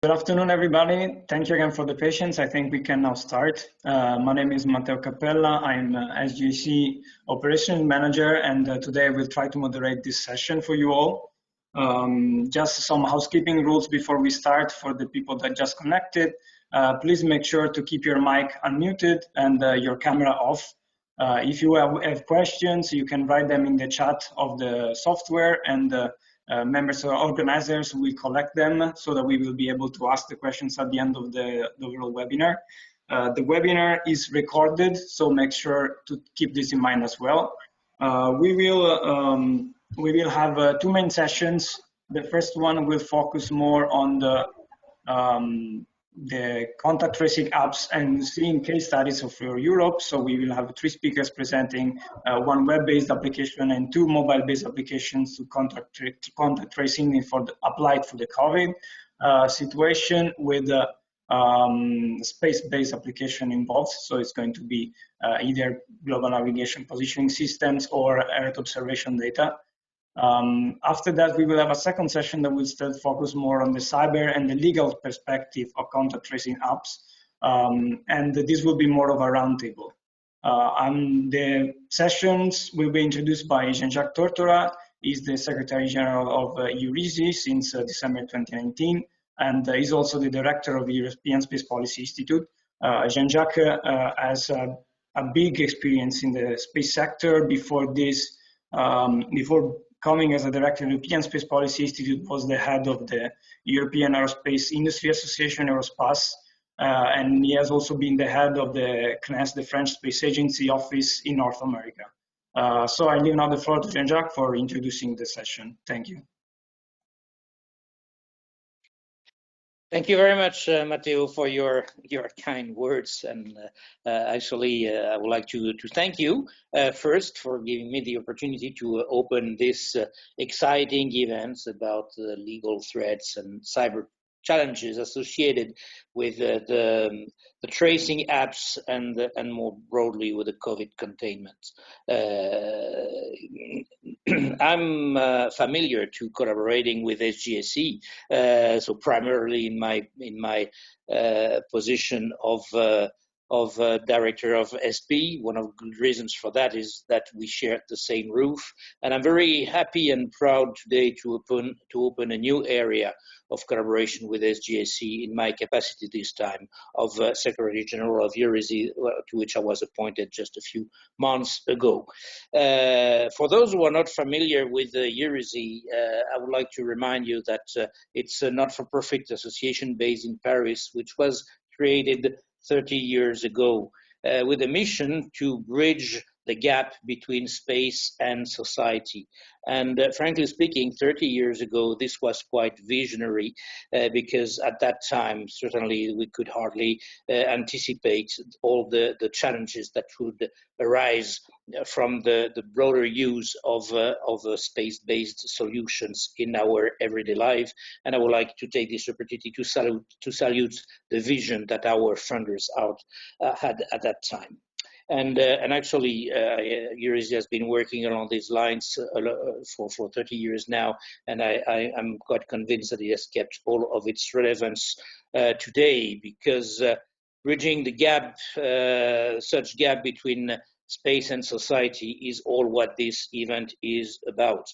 Good afternoon, everybody. Thank you again for the patience. I think we can now start. My name is Matteo Cappella. I'm SGAC Operations Manager, and today I will try to moderate this session for you all. Just some housekeeping rules before we start for the people that just connected. Please make sure to keep your mic unmuted and your camera off. If you have questions, you can write them in the chat of the software, and members or organizers will collect them so that we will be able to ask the questions at the end of the overall webinar. The webinar is recorded, so make sure to keep this in mind as well. We will have two main sessions. The first one will focus more on the contact tracing apps and seeing case studies of Europe. So we will have three speakers presenting one web-based application and two mobile-based applications to contact tracing applied for the COVID situation with space-based application involved. So it's going to be either global navigation positioning systems or Earth observation data. After that, we will have a second session that will still focus more on the cyber and the legal perspective of contact tracing apps. And this will be more of a roundtable. The sessions will be introduced by Jean-Jacques Tortora. He's the Secretary General of Eurisy since December 2019, and is also the Director of the European Space Policy Institute. Jean-Jacques has a big experience in the space sector. Before this, before coming as a director of the European Space Policy Institute, was the head of the European Aerospace Industry Association, Aerospace, and he has also been the head of the CNES, the French Space Agency office in North America. So I leave now the floor to Jean-Jacques for introducing the session. Thank you. Thank you very much, Matteo, for your kind words. And actually, I would like to thank you first for giving me the opportunity to open this exciting event about legal threats and cyber challenges associated with the tracing apps and more broadly with the COVID containment. I'm familiar to collaborating with SGAC, so primarily in my position of director of SP. One of the reasons for that is that we share the same roof, and I'm very happy and proud today to open a new area of collaboration with SGAC in my capacity this time of Secretary General of Eurisy, to which I was appointed just a few months ago. For those who are not familiar with Eurisy, I would like to remind you that it's a not-for-profit association based in Paris, which was created 30 years ago with a mission to bridge the gap between space and society. And frankly speaking, 30 years ago, this was quite visionary because at that time, certainly we could hardly anticipate all the challenges that would arise from the broader use of space-based solutions in our everyday life. And I would like to take this opportunity to salute the vision that our funders had at that time. And actually, Eurisy has been working along these lines for 30 years now, and I'm quite convinced that it has kept all of its relevance today, because bridging the gap, such gap between space and society is all what this event is about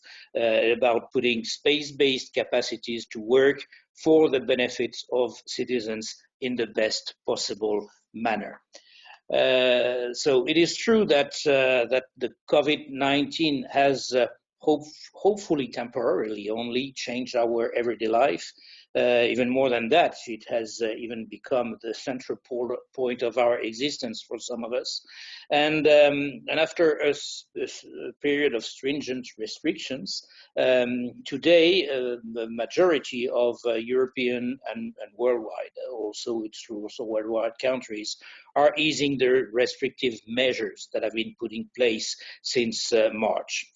putting space-based capacities to work for the benefits of citizens in the best possible manner. So it is true that the COVID-19 has hopefully temporarily only changed our everyday life. Even more than that, it has even become the central point of our existence for some of us. And after a period of stringent restrictions, today the majority of European and worldwide, also it's true also worldwide countries, are easing their restrictive measures that have been put in place since March.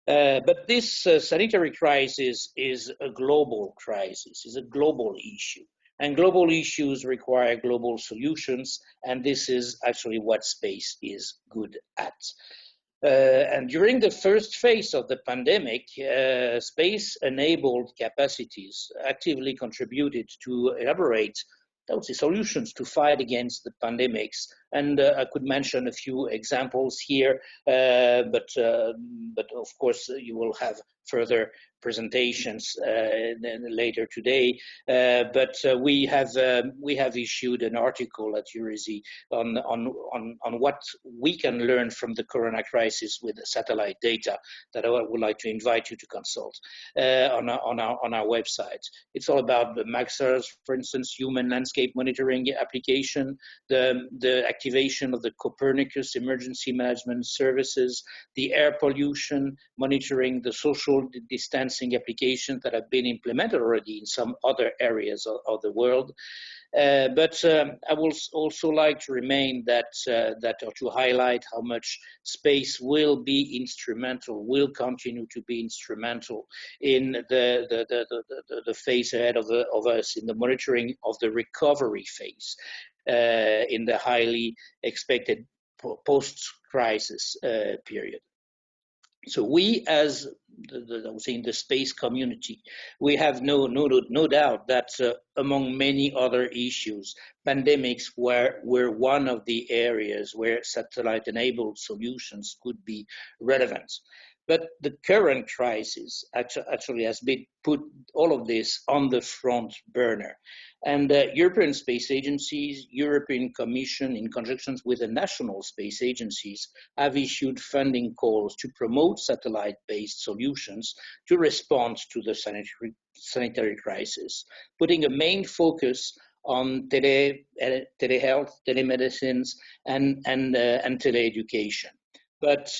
But this sanitary crisis is a global crisis, is a global issue. And global issues require global solutions, and this is actually what space is good at. And during the first phase of the pandemic, space-enabled capacities actively contributed to elaborate, I would say, solutions to fight against the pandemics. And I could mention a few examples here, but of course you will have further presentations later today. But we have issued an article at Eurisy on what we can learn from the corona crisis with the satellite data that I would like to invite you to consult on our website. It's all about the Maxar's, for instance, human landscape monitoring application, the activation of the Copernicus emergency management services, the air pollution monitoring, the social distancing applications that have been implemented already in some other areas of the world. But I would also like to remain or to highlight how much space will be instrumental, will continue to be instrumental in the phase ahead of us, in the monitoring of the recovery phase, in the highly expected post-crisis period. So we, as I would say in the space community, we have no doubt that among many other issues, pandemics were one of the areas where satellite-enabled solutions could be relevant. But the current crisis actually has been put all of this on the front burner. And European space agencies, European Commission, in conjunction with the national space agencies, have issued funding calls to promote satellite-based solutions to respond to the sanitary crisis, putting a main focus on telehealth, telemedicines, and teleeducation. But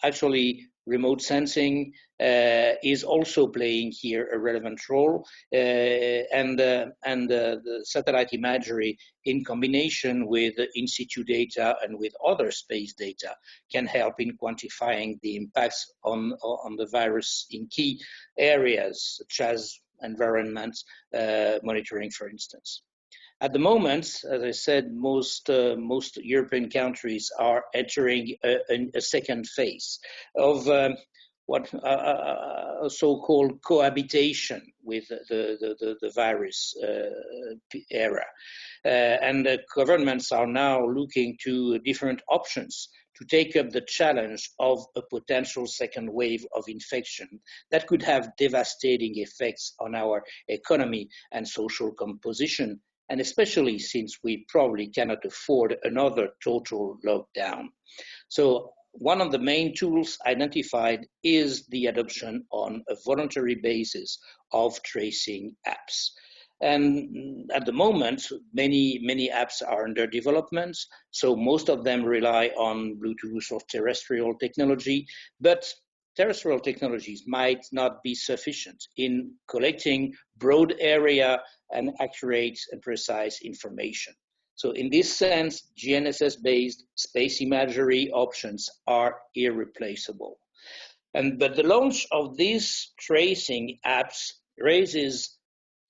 actually, remote sensing is also playing here a relevant role, and the satellite imagery in combination with in situ data and with other space data can help in quantifying the impacts on the virus in key areas such as environment monitoring, for instance. At the moment, as I said, most European countries are entering a second phase of what so-called cohabitation with the virus era. And the governments are now looking to different options to take up the challenge of a potential second wave of infection that could have devastating effects on our economy and social composition, and especially since we probably cannot afford another total lockdown. So one of the main tools identified is the adoption on a voluntary basis of tracing apps. And at the moment, many apps are under development, so most of them rely on Bluetooth or terrestrial technology, but terrestrial technologies might not be sufficient in collecting broad area and accurate and precise information. So in this sense, GNSS-based space imagery options are irreplaceable. But the launch of these tracing apps raises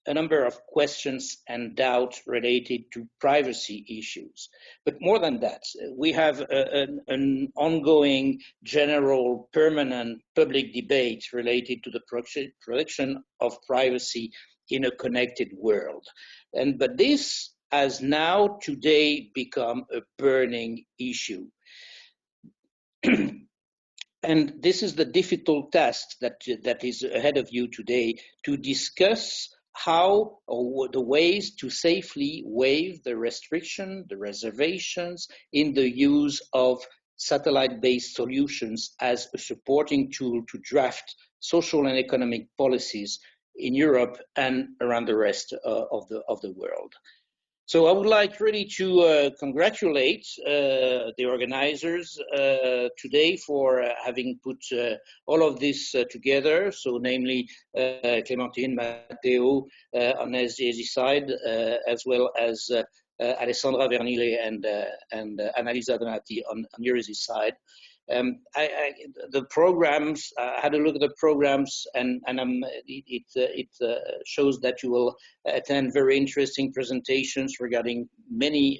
a number of questions and doubts related to privacy issues. But more than that, we have an ongoing general permanent public debate related to the protection of privacy in a connected world. But this has now today become a burning issue. And this is the difficult task that is ahead of you today, to discuss how or the ways to safely waive the restriction, the reservations in the use of satellite-based solutions as a supporting tool to draft social and economic policies in Europe and around the rest of the world. So I would like really to congratulate the organizers today for having put all of this together. So namely Clémentine, Matteo on SGAC side, as well as Alessandra Vernile and Annalisa Donati on Eurisy side. The programs, I had a look at the programs, and it shows that you will attend very interesting presentations regarding many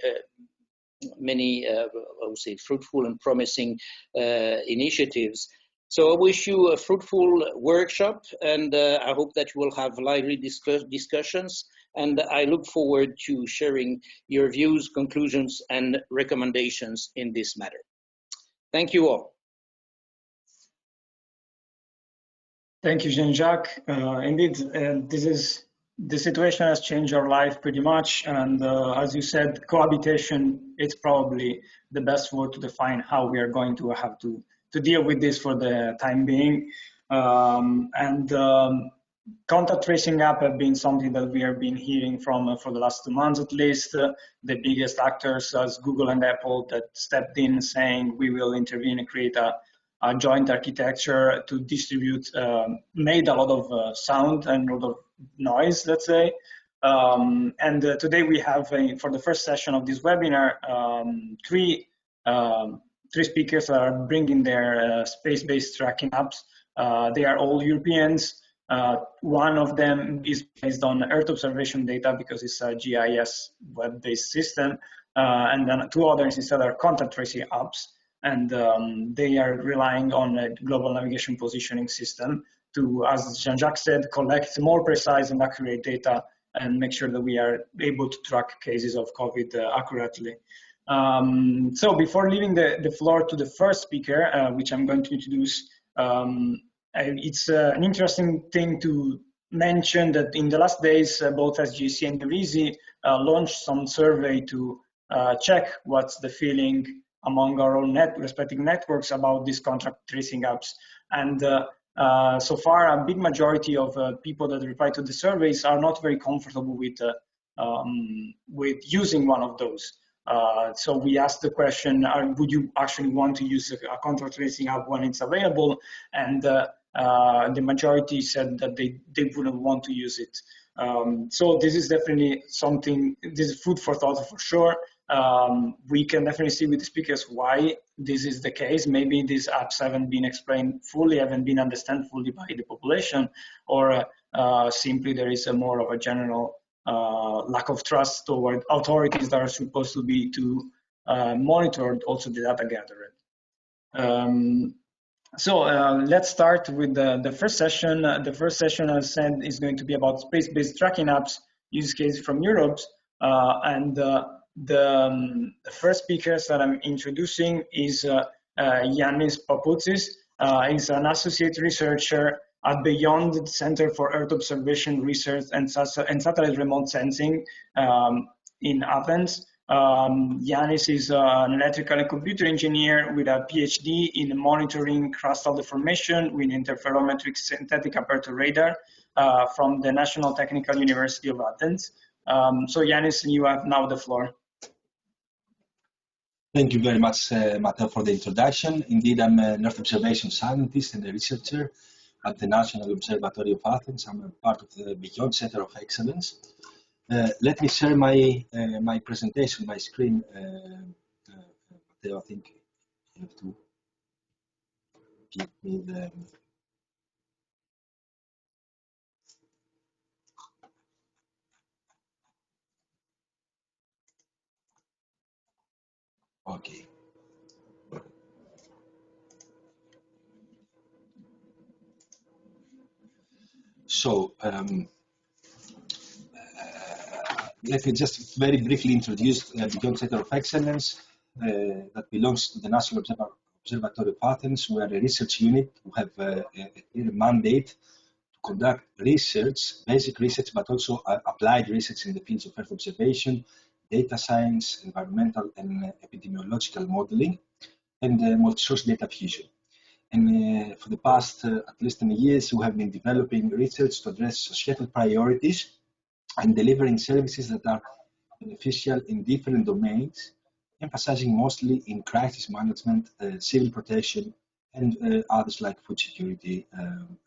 I would say, fruitful and promising initiatives. So I wish you a fruitful workshop, and I hope that you will have lively discussions, and I look forward to sharing your views, conclusions, and recommendations in this matter. Thank you all. Thank you, Jean-Jacques. Indeed, the situation has changed our life pretty much, and as you said, cohabitation is probably the best word to define how we are going to have to deal with this for the time being. Contact tracing app have been something that we have been hearing from for the last 2 months at least. The biggest actors as Google and Apple that stepped in saying we will intervene and create a joint architecture to distribute, made a lot of sound and a lot of noise, let's say. Today we have, for the first session of this webinar, three speakers that are bringing their space-based tracking apps. They are all Europeans. One of them is based on Earth observation data because it's a GIS web-based system. And then 2 others instead are contact tracing apps. And they are relying on a global navigation positioning system to, as Jean-Jacques said, collect more precise and accurate data and make sure that we are able to track cases of COVID accurately. So before leaving the floor to the first speaker, which I'm going to introduce, it's an interesting thing to mention that in the last days, both SGAC and Eurisy launched some survey to check what's the feeling among our own respective networks about these contact tracing apps. And so far, a big majority of people that reply to the surveys are not very comfortable with using one of those. So we asked the question, would you actually want to use a contact tracing app when it's available? And the majority said that they wouldn't want to use it. So this is definitely something, this is food for thought for sure. We can definitely see with the speakers why this is the case. Maybe these apps haven't been explained fully, haven't been understood fully by the population, or simply there is more of a general lack of trust toward authorities that are supposed to be monitor also the data gathered. So let's start with the first session. The first session, as said, is going to be about space-based tracking apps, use cases from Europe. The first speakers that I'm introducing is Yannis Papoutsis. He's an associate researcher at Beyond Center for Earth Observation Research and Satellite Remote Sensing in Athens. Yannis is an electrical and computer engineer with a PhD in monitoring crustal deformation with interferometric synthetic aperture radar from the National Technical University of Athens. So Yannis, you have now the floor. Thank you very much, Matteo, for the introduction. Indeed, I'm an Earth observation scientist and a researcher at the National Observatory of Athens. I'm a part of the Beyond Center of Excellence. Let me share my presentation, my screen. Matteo, I think you have to give me the... Okay. So, let me just very briefly introduce the Beyond Center of Excellence that belongs to the National Observatory of Athens. We are a research unit who have a clear mandate to conduct research, basic research, but also applied research in the fields of Earth observation, data science, environmental and epidemiological modeling, and multi-source data fusion. And for the past at least 10 years, we have been developing research to address societal priorities and delivering services that are beneficial in different domains, emphasizing mostly in crisis management, civil protection, and others like food security and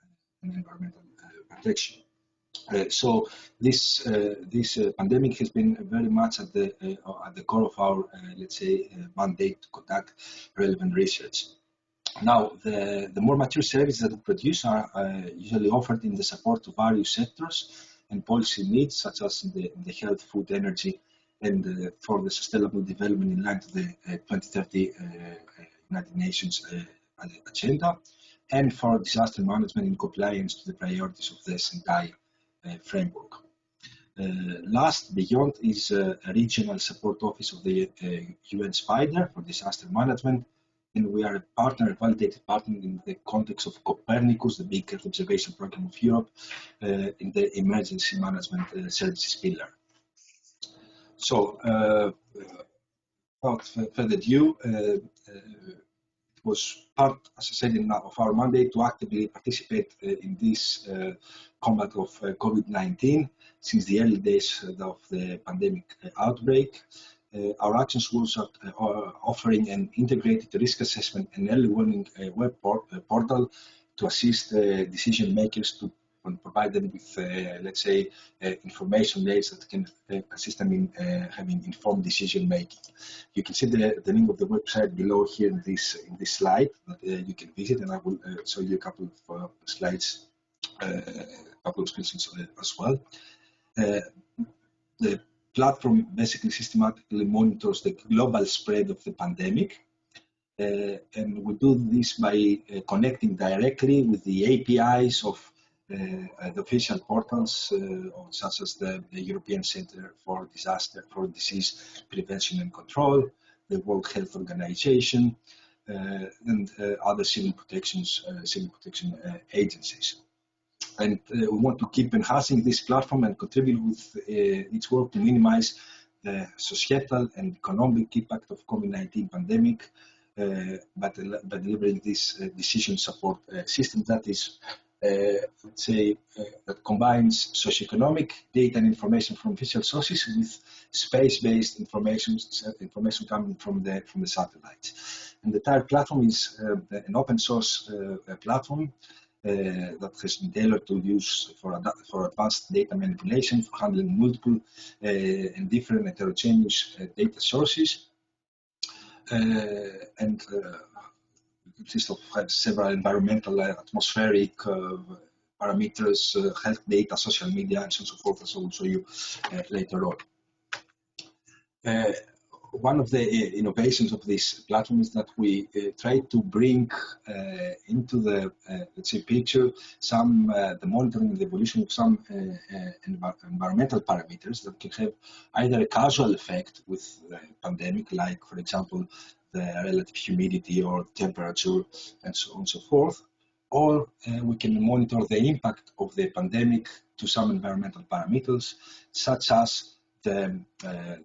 environmental protection. So this pandemic has been very much at the core of our, let's say, mandate to conduct relevant research. Now, the more mature services that we produce are usually offered in the support of various sectors and policy needs, such as in the health, food, energy, and for the sustainable development in line to the 2030 United Nations agenda, and for disaster management in compliance to the priorities of the SGAC framework. Last, beyond, is a regional support office of the UN SPIDER for disaster management, and we are a validated partner in the context of Copernicus, the big Earth observation program of Europe, in the emergency management services pillar. So, without further ado, it was part, as I said, of our mandate to actively participate in this combat of COVID-19 since the early days of the pandemic outbreak. Our actions was offering an integrated risk assessment and early warning web portal to assist decision makers to provide them with, let's say, information layers that can assist them in having informed decision making. You can see the link of the website below here in this slide that you can visit, and I will show you a couple of slides, a couple of screenshots as well. The platform basically systematically monitors the global spread of the pandemic, and we do this by connecting directly with the APIs of the official portals, such as the European Centre for Disease Prevention and Control, the World Health Organization, and other civil protection agencies. And we want to keep enhancing this platform and contribute with its work to minimize the societal and economic impact of COVID-19 pandemic, by delivering this decision support system that is, let's say, that combines socioeconomic data and information from official sources with space-based information coming from the satellites. And the entire platform is an open source platform that has been tailored to use for advanced data manipulation, for handling multiple and different heterogeneous data sources, and consists of several environmental, atmospheric parameters, health data, social media, and so on and so forth, as I will show you later on. One of the innovations of this platform is that we try to bring into the, let's say, picture some the monitoring and the evolution of some environmental parameters that can have either a causal effect with the pandemic, like, for example, the relative humidity or temperature, and so on and so forth, or we can monitor the impact of the pandemic to some environmental parameters, such as the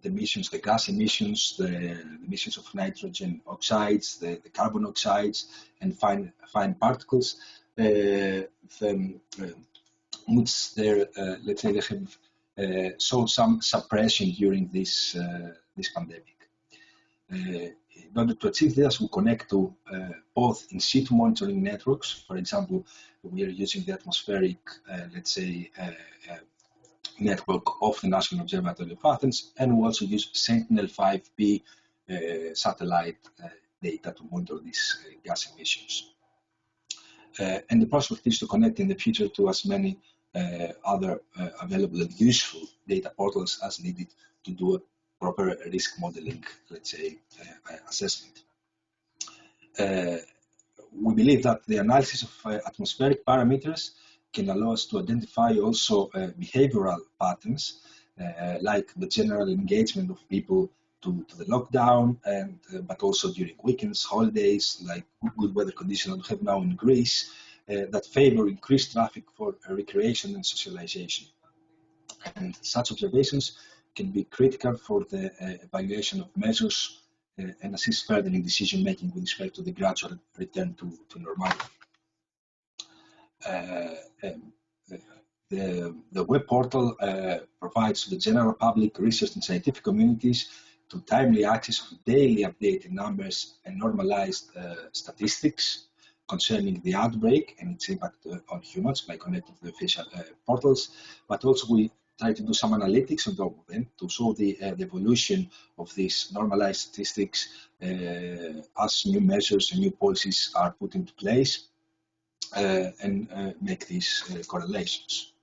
emissions, the gas emissions, the emissions of nitrogen oxides, the carbon oxides, and fine particles, which let's say they have shown some suppression during this pandemic. In order to achieve this, we connect to both in situ monitoring networks. For example, we are using the atmospheric, let's say, network of the National Observatory of Athens, and we also use Sentinel-5B satellite data to monitor these gas emissions. And the prospect is to connect in the future to as many other available and useful data portals as needed to do a proper risk modeling, let's say, assessment. We believe that the analysis of atmospheric parameters can allow us to identify also behavioral patterns, like the general engagement of people to the lockdown, and but also during weekends, holidays, like good weather conditions that we have now in Greece, that favor increased traffic for recreation and socialization. And such observations can be critical for the evaluation of measures and assist further in decision making with respect to the gradual return to normality. The web portal provides to the general public, research and scientific communities to timely access to daily updated numbers and normalized statistics concerning the outbreak and its impact on humans by connecting to the official portals. But also we try to do some analytics on top of them to show the evolution of these normalized statistics as new measures and new policies are put into place, and make these correlations.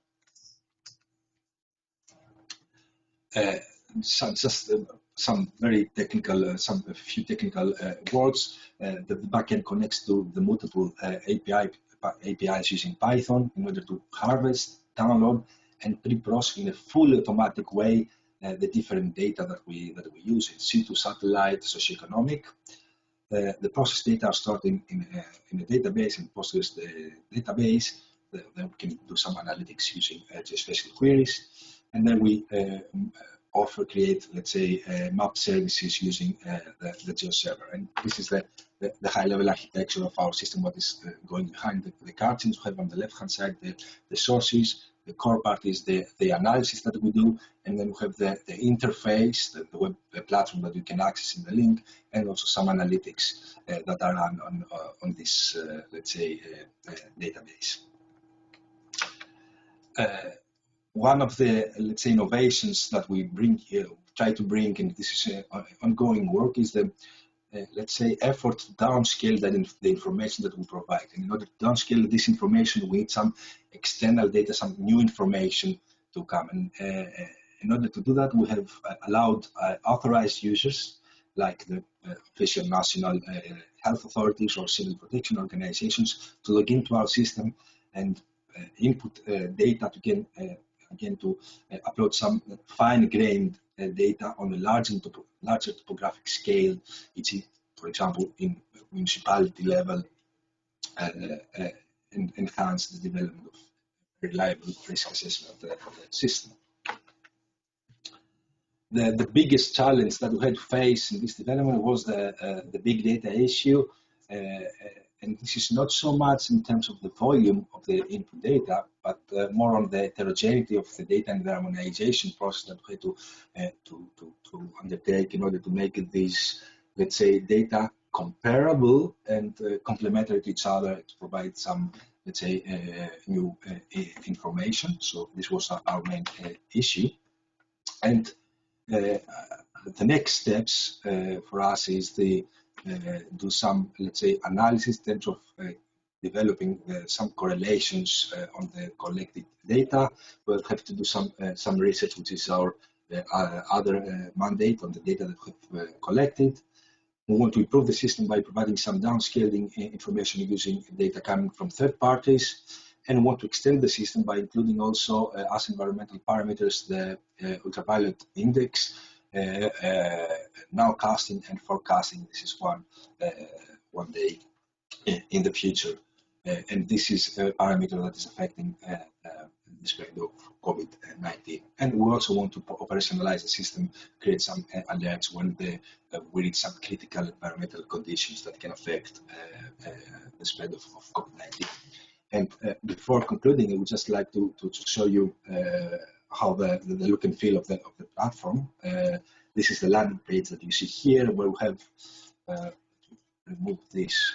some very technical, a few technical words. The backend connects to the multiple APIs using Python in order to harvest, download, and pre-process in a fully automatic way the different data that we use in situ, satellite, socioeconomic. The process data are stored in a database and Postgres database. Then we can do some analytics using geospatial queries, and then we create, let's say, map services using the GeoServer. And this is the high-level architecture of our system. What is going behind the cartoons? We have on the left-hand side the sources. The core part is the analysis that we do, and then we have the interface, the web platform that you can access in the link, and also some analytics that are on this, let's say, database. One of the, let's say, innovations that we try to bring, and this is ongoing work, is the let's say, effort to downscale the information that we provide. And in order to downscale this information, we need some external data, some new information to come. And in order to do that, we have allowed authorized users, like the official national health authorities or civil protection organizations, to log into our system and input data to again to upload some fine-grained data on a larger topographic scale, for example, in municipality level, and enhance the development of reliable risk assessment of the system. The biggest challenge that we had to face in this development was the big data issue, and this is not so much in terms of the volume of the input data, but more on the heterogeneity of the data and the harmonization process that we had to undertake in order to make these, let's say, data comparable and complementary to each other to provide some, let's say, new information. So this was our main issue. And the next steps for us is to do some, let's say, analysis in terms of developing some correlations on the collected data. We'll have to do some research, which is our other mandate on the data that we've collected. We want to improve the system by providing some downscaling information using data coming from third parties, and want to extend the system by including also as environmental parameters the ultraviolet index, nowcasting and forecasting. This is one day in the future, and this is a parameter that is affecting the spread of COVID-19. And we also want to operationalize the system, create some alerts when we reach some critical environmental conditions that can affect the spread of COVID-19. And before concluding, I would just like to show you how the look and feel of the platform. This is the landing page that you see here, where we have remove this.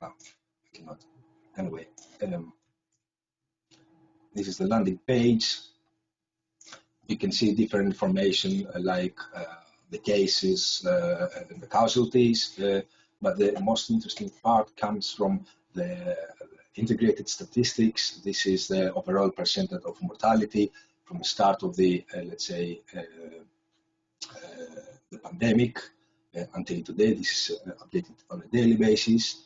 Oh, I cannot. Anyway, this is the landing page. You can see different information like the cases and the casualties, but the most interesting part comes from the integrated statistics. This is the overall percentage of mortality from the start of the, let's say, the pandemic until today. This is updated on a daily basis.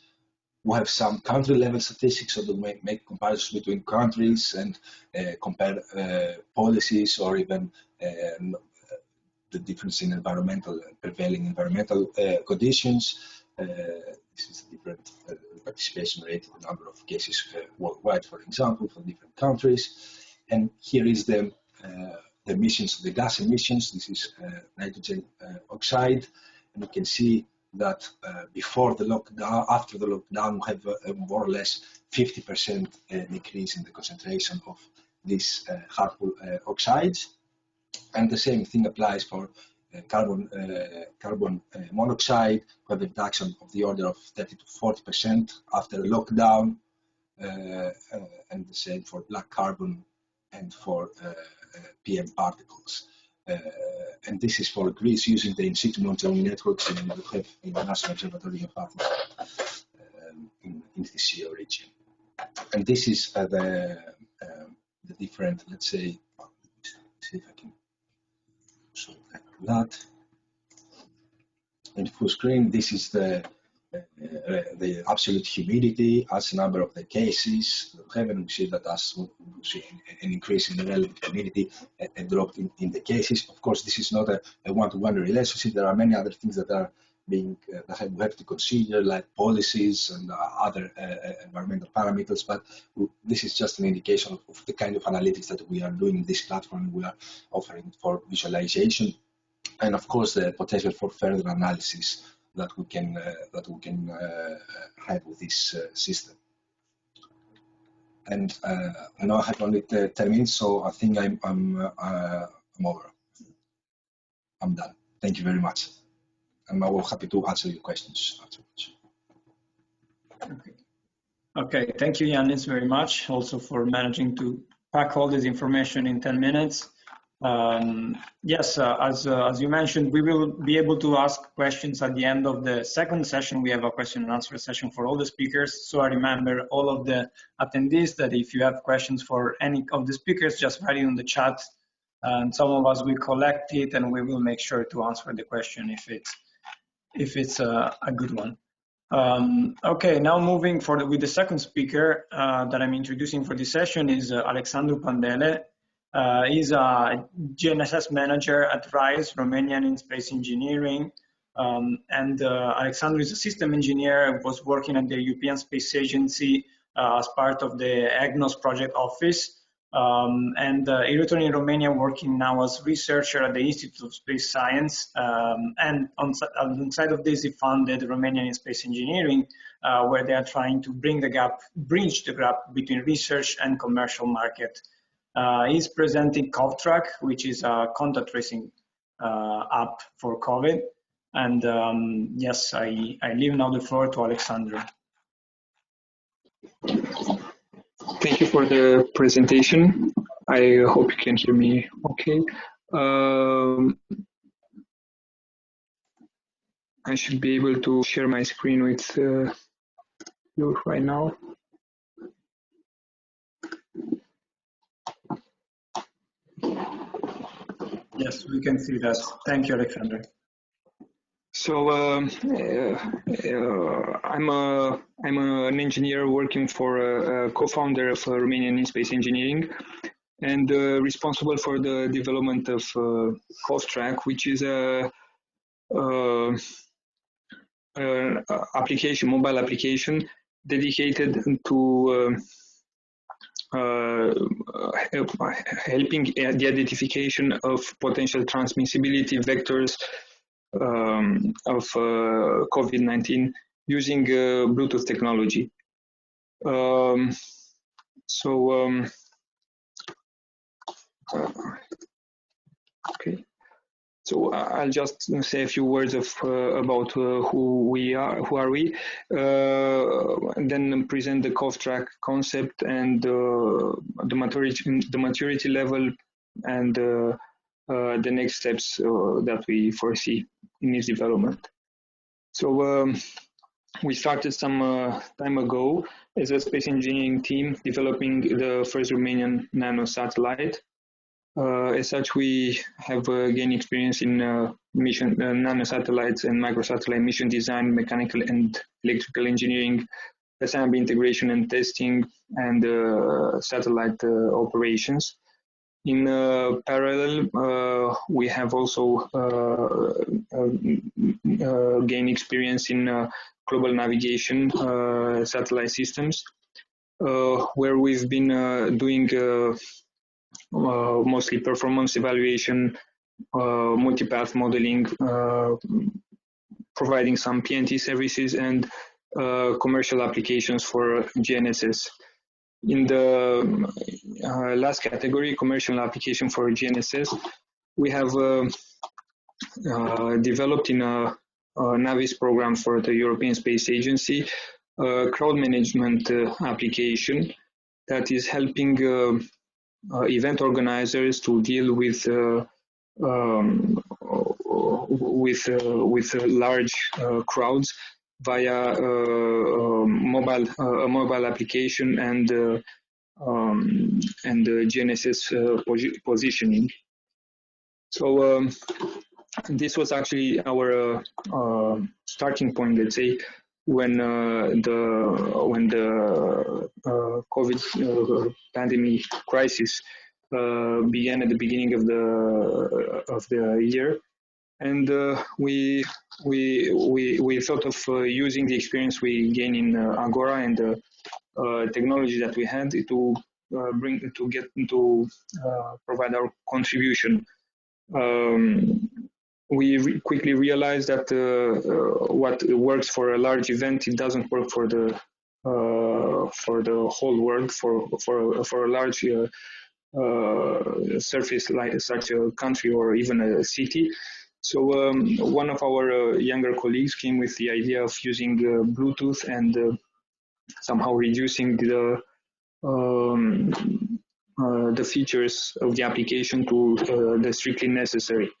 We have some country-level statistics, so we make comparisons between countries and compare policies, or even the difference in prevailing environmental conditions. This is a different participation rate, the number of cases worldwide, for example, for different countries. And here is the emissions, the gas emissions. This is nitrogen oxide, and you can see that before the lockdown, after the lockdown, we have more or less 50% decrease in the concentration of these harmful oxides. And the same thing applies for carbon monoxide, with a reduction of the order of 30 to 40% after a lockdown, and the same for black carbon and for PM particles. And this is for Greece using the in-situ monitoring networks in the National Observatory of Athens in the sea region. And this is the different, let's say, see if I can show that. In full screen, this is the absolute humidity as a number of the cases that we have, and we see that as we see an increase in the relative humidity, a drop in the cases. Of course, this is not a one-to-one relationship. There are many other things that are being that we have to consider, like policies and other environmental parameters. But this is just an indication of the kind of analytics that we are doing in this platform. We are offering for visualization, and of course, the potential for further analysis that we can have with this system. And I know I have only 10 minutes, so I think I'm over. I'm done. Thank you very much. I'm happy to answer your questions afterwards. Okay, thank you, Yannis, very much, also for managing to pack all this information in 10 minutes. Yes, as you mentioned, we will be able to ask questions at the end of the second session. We have a question and answer session for all the speakers. So I remember all of the attendees that if you have questions for any of the speakers, just write it in the chat, and some of us will collect it and we will make sure to answer the question if it's a good one. Okay, now moving with the second speaker that I'm introducing for this session is Alexandru Pandele. He's a GNSS manager at RISE, Romanian in Space Engineering. Alexandru is a system engineer, was working at the European Space Agency as part of the EGNOS project office. He returned in Romania working now as researcher at the Institute of Space Science. And alongside of this, he founded Romanian in Space Engineering, where they are trying to bridge the gap between research and commercial market. He's presenting COVTrack, which is a contact tracing app for COVID. And yes, I leave now the floor to Alexandru. Thank you for the presentation. I hope you can hear me okay. I should be able to share my screen with you right now. Yes, we can see that. Thank you, Alexander. So I'm an engineer working for a co-founder of Romanian in Space Engineering, and responsible for the development of COVTrack, which is a mobile application dedicated to helping the identification of potential transmissibility vectors of COVID-19 using Bluetooth technology. Okay. So I'll just say a few words about who are we, and then present the COVTrack concept and the maturity level and the next steps that we foresee in its development. So we started some time ago as a space engineering team developing the first Romanian nano satellite. As such, we have gained experience in mission nano satellites and microsatellite mission design, mechanical and electrical engineering, assembly integration and testing, and satellite operations. In parallel, we have also gained experience in global navigation satellite systems, where we've been doing mostly performance evaluation, multipath modeling, providing some PNT services, and commercial applications for GNSS. In the last category, commercial application for GNSS, we have developed in a NAVIS program for the European Space Agency a crowd management application that is helping event organizers to deal with large crowds via a mobile application and GNSS positioning. So this was actually our starting point, let's say, when the COVID pandemic crisis began at the beginning of the year, and we thought of using the experience we gained in Agora and the technology that we had to provide our contribution. We quickly realized that what works for a large event, it doesn't work for the whole world, for a large surface like such a country or even a city. So one of our younger colleagues came with the idea of using Bluetooth and somehow reducing the features of the application to the strictly necessary.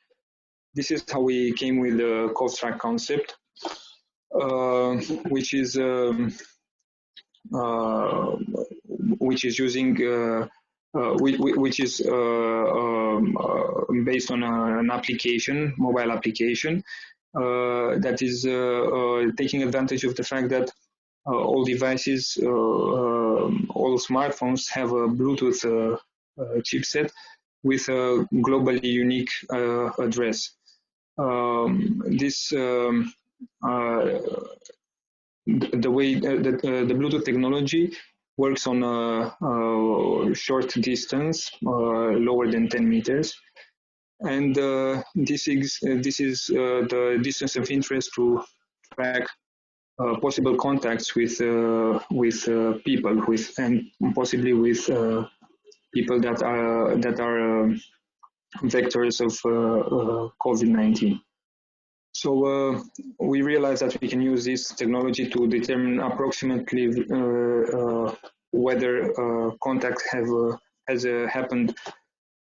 This is how we came with the cough track concept, which is using which is based on an application, mobile application, that is taking advantage of the fact that all devices, all smartphones have a Bluetooth chipset with a globally unique address. The way the Bluetooth technology works on a short distance, lower than 10 meters, and this is the distance of interest to track possible contacts with people, and possibly with people that are vectors of COVID-19. So we realized that we can use this technology to determine approximately whether contact has happened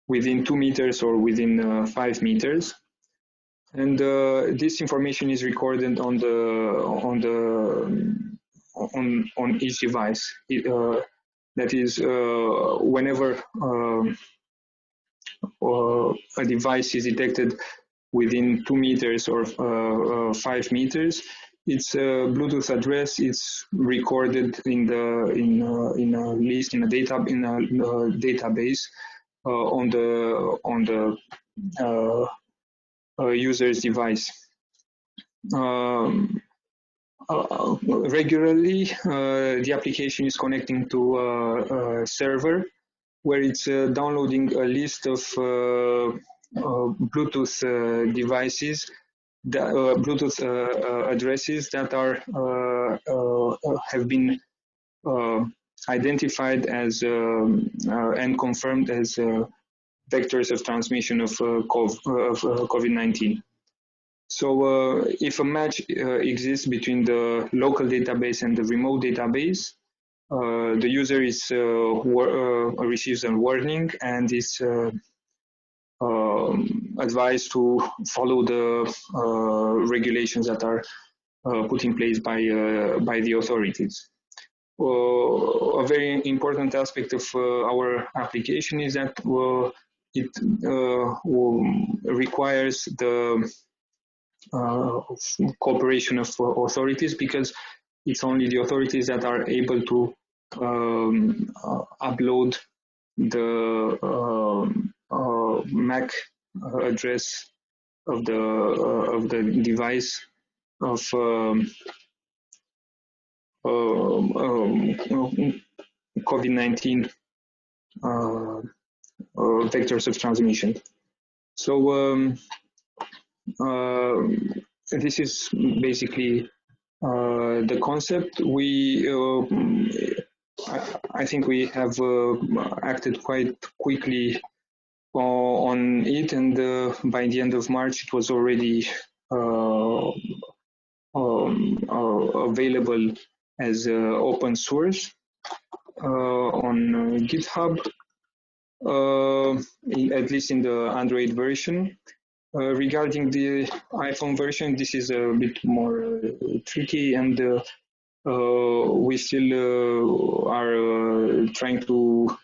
within 2 meters or within 5 meters, and this information is recorded on each device. That is, whenever a device is detected within 2 meters or 5 meters, its Bluetooth address is recorded in a list, in a database on the user's device. Regularly, the application is connecting to a server where it's downloading a list of Bluetooth devices, Bluetooth addresses that have been identified as and confirmed as vectors of transmission of COVID-19. So if a match exists between the local database and the remote database, the user is receives a warning and is advised to follow the regulations that are put in place by the authorities. A very important aspect of our application is that it requires the cooperation of authorities, because it's only the authorities that are able to upload the MAC address of the device of COVID-19 vectors of transmission. So this is basically the concept. I think we have acted quite quickly on it, and by the end of March it was already available as open source on GitHub, at least in the Android version. Regarding the iPhone version, this is a bit more tricky, and we still are trying to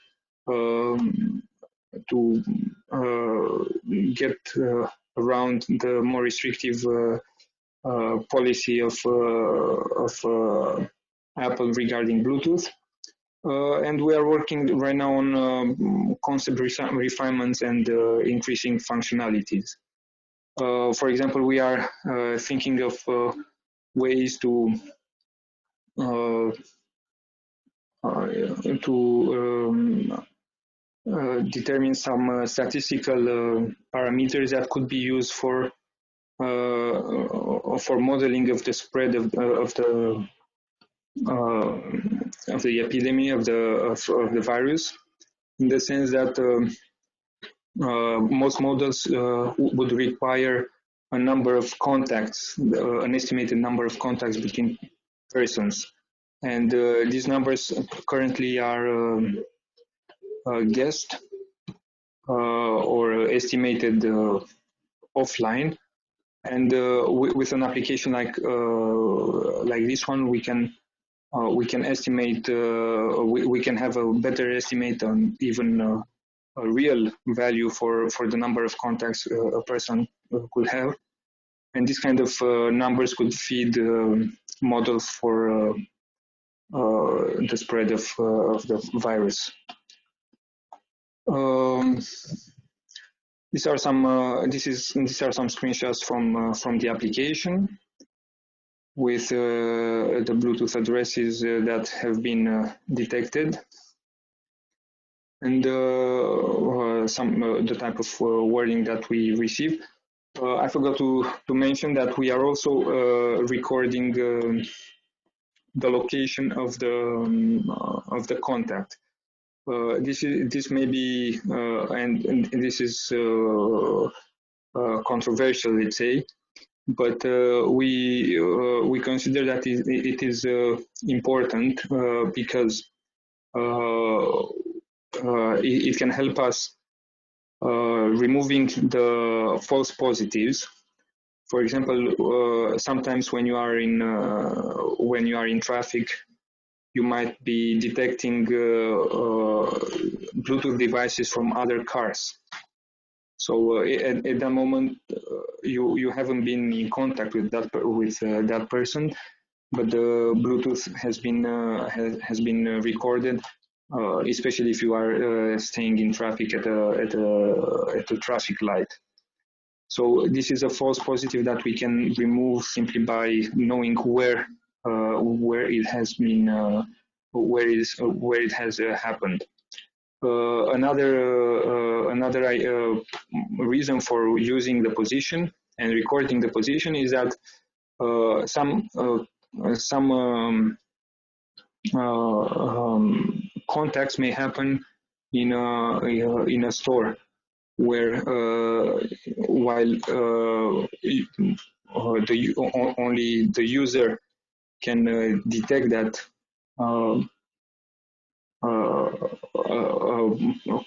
get around the more restrictive policy of Apple regarding Bluetooth. And we are working right now on concept refinements and increasing functionalities. For example, we are thinking of ways to determine some statistical parameters that could be used for modeling of the spread of the epidemic of the virus, in the sense that most models would require a number of contacts, an estimated number of contacts between persons, and these numbers currently are guessed or estimated offline. And with an application like this one, we can estimate, we can have a better estimate on even a real value for the number of contacts a person could have, and this kind of numbers could feed models for the spread of the virus. These are some these are some screenshots from the application with the Bluetooth addresses that have been detected, and the type of wording that we receive. I forgot to mention that we are also recording the location of the contact. This may be and this is controversial, let's say, but we consider that it is important because it can help us removing the false positives. For example, sometimes when you are in traffic, you might be detecting Bluetooth devices from other cars. So at that moment, you haven't been in contact with that person, but the Bluetooth has been recorded, especially if you are staying in traffic at a traffic light. So this is a false positive that we can remove simply by knowing where it has been, where it has happened. Another reason for using the position and recording the position is that some contacts may happen in a store where while only the user can detect that a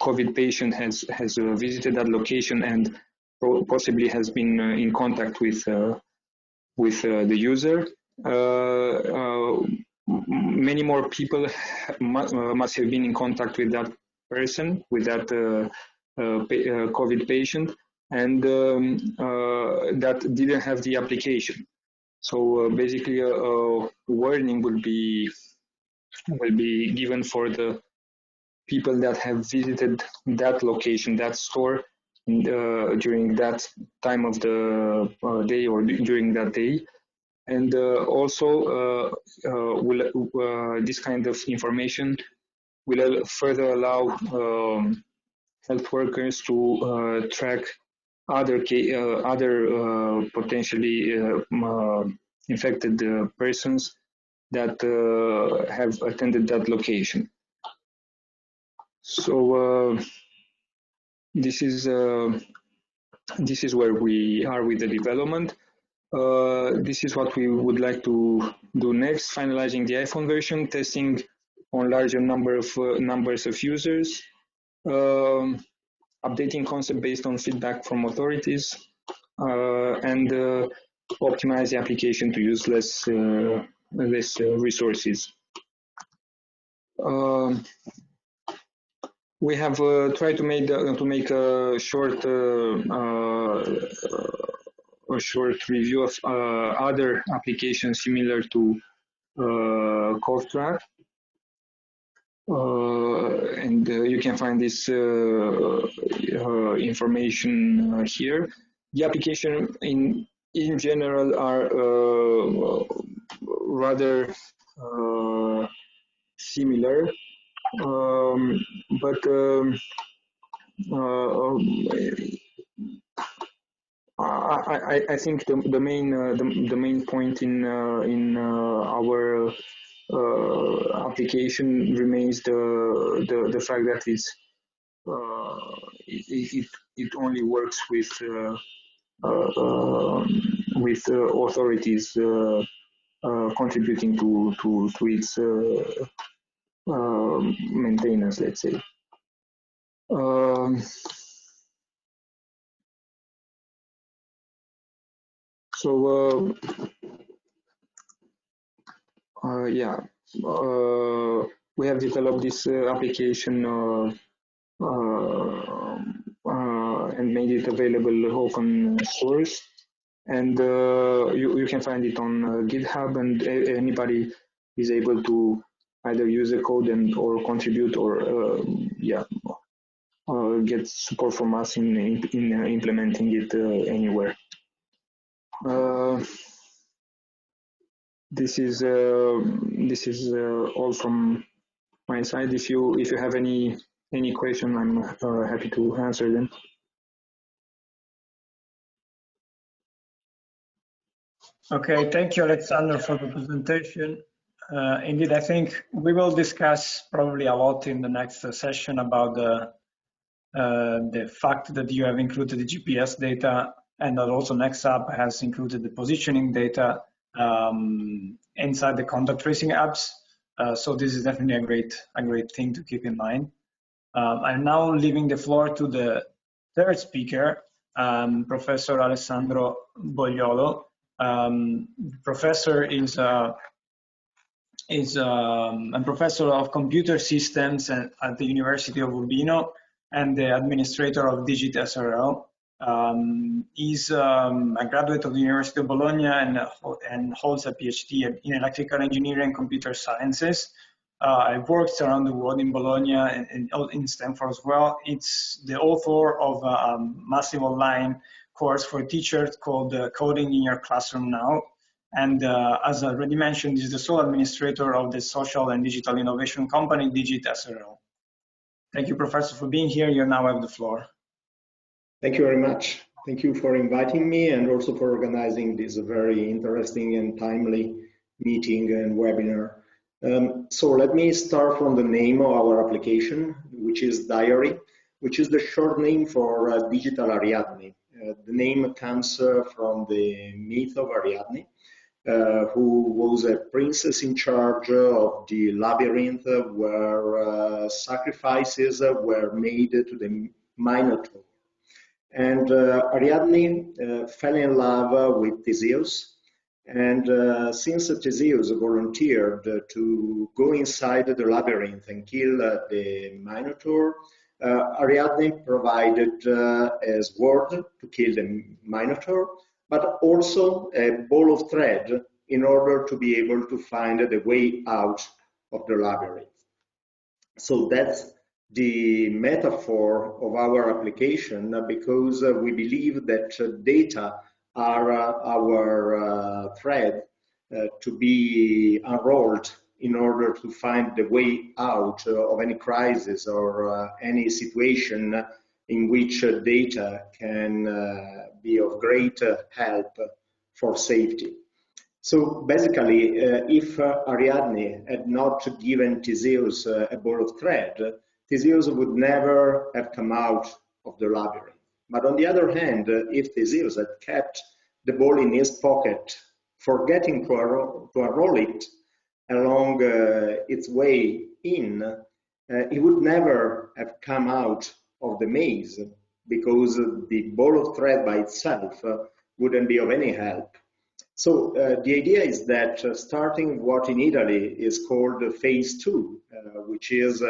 COVID patient has visited that location and possibly has been in contact with the user. Many more people must have been in contact with that person, with that COVID patient, and that didn't have the application. So basically, a warning will be given for the people that have visited that location, that store, during that time of the day or during that day. And also, this kind of information will further allow health workers to track other potentially infected persons that have attended that location. So this is where we are with the development. This is what we would like to do next: finalizing the iPhone version, testing on larger numbers of users, updating concept based on feedback from authorities, and optimize the application to use less resources. we have tried to make a short review of other applications similar to CoffTrack. And you can find this information here. The application in general are rather similar, but I think the main point in our application remains the fact that it only works with authorities contributing to its maintenance, let's say. Yeah, we have developed this application and made it available open source, and you can find it on GitHub, and anybody is able to either use the code or contribute or get support from us in implementing it anywhere. This is all from my side. If you have any question, I'm happy to answer them. Okay, thank you, Alexander, for the presentation. Indeed, I think we will discuss probably a lot in the next session about the fact that you have included the GPS data, and that also NextApp has included the positioning data inside the contact tracing apps. So this is definitely a great thing to keep in mind. I'm now leaving the floor to the third speaker, Professor Alessandro Bogliolo. Professor is a professor of computer systems at the University of Urbino and the administrator of Digit SRL. He's a graduate of the University of Bologna and holds a PhD in electrical engineering and computer sciences. I've worked around the world in Bologna and in Stanford as well. It's the author of a massive online course for teachers called Coding in Your Classroom Now. And as I already mentioned, he's the sole administrator of the social and digital innovation company, Digit SRL. Thank you, Professor, for being here. You now have the floor. Thank you very much. Thank you for inviting me and also for organizing this very interesting and timely meeting and webinar. So let me start from the name of our application, which is Diary, which is the short name for Digital Ariadne. The name comes from the myth of Ariadne, who was a princess in charge of the labyrinth where sacrifices were made to the Minotaur. And Ariadne fell in love with Theseus. And since Theseus volunteered to go inside the labyrinth and kill the Minotaur, Ariadne provided a sword to kill the Minotaur, but also a ball of thread in order to be able to find the way out of the labyrinth. So that's the metaphor of our application, because we believe that data are our thread to be unrolled in order to find the way out of any crisis or any situation in which data can be of great help for safety. So basically, if Ariadne had not given Theseus a ball of thread, Theseus would never have come out of the labyrinth. But on the other hand, if Theseus had kept the ball in his pocket, forgetting to unroll it along its way in, he would never have come out of the maze, because the ball of thread by itself wouldn't be of any help. So the idea is that starting what in Italy is called phase 2, which is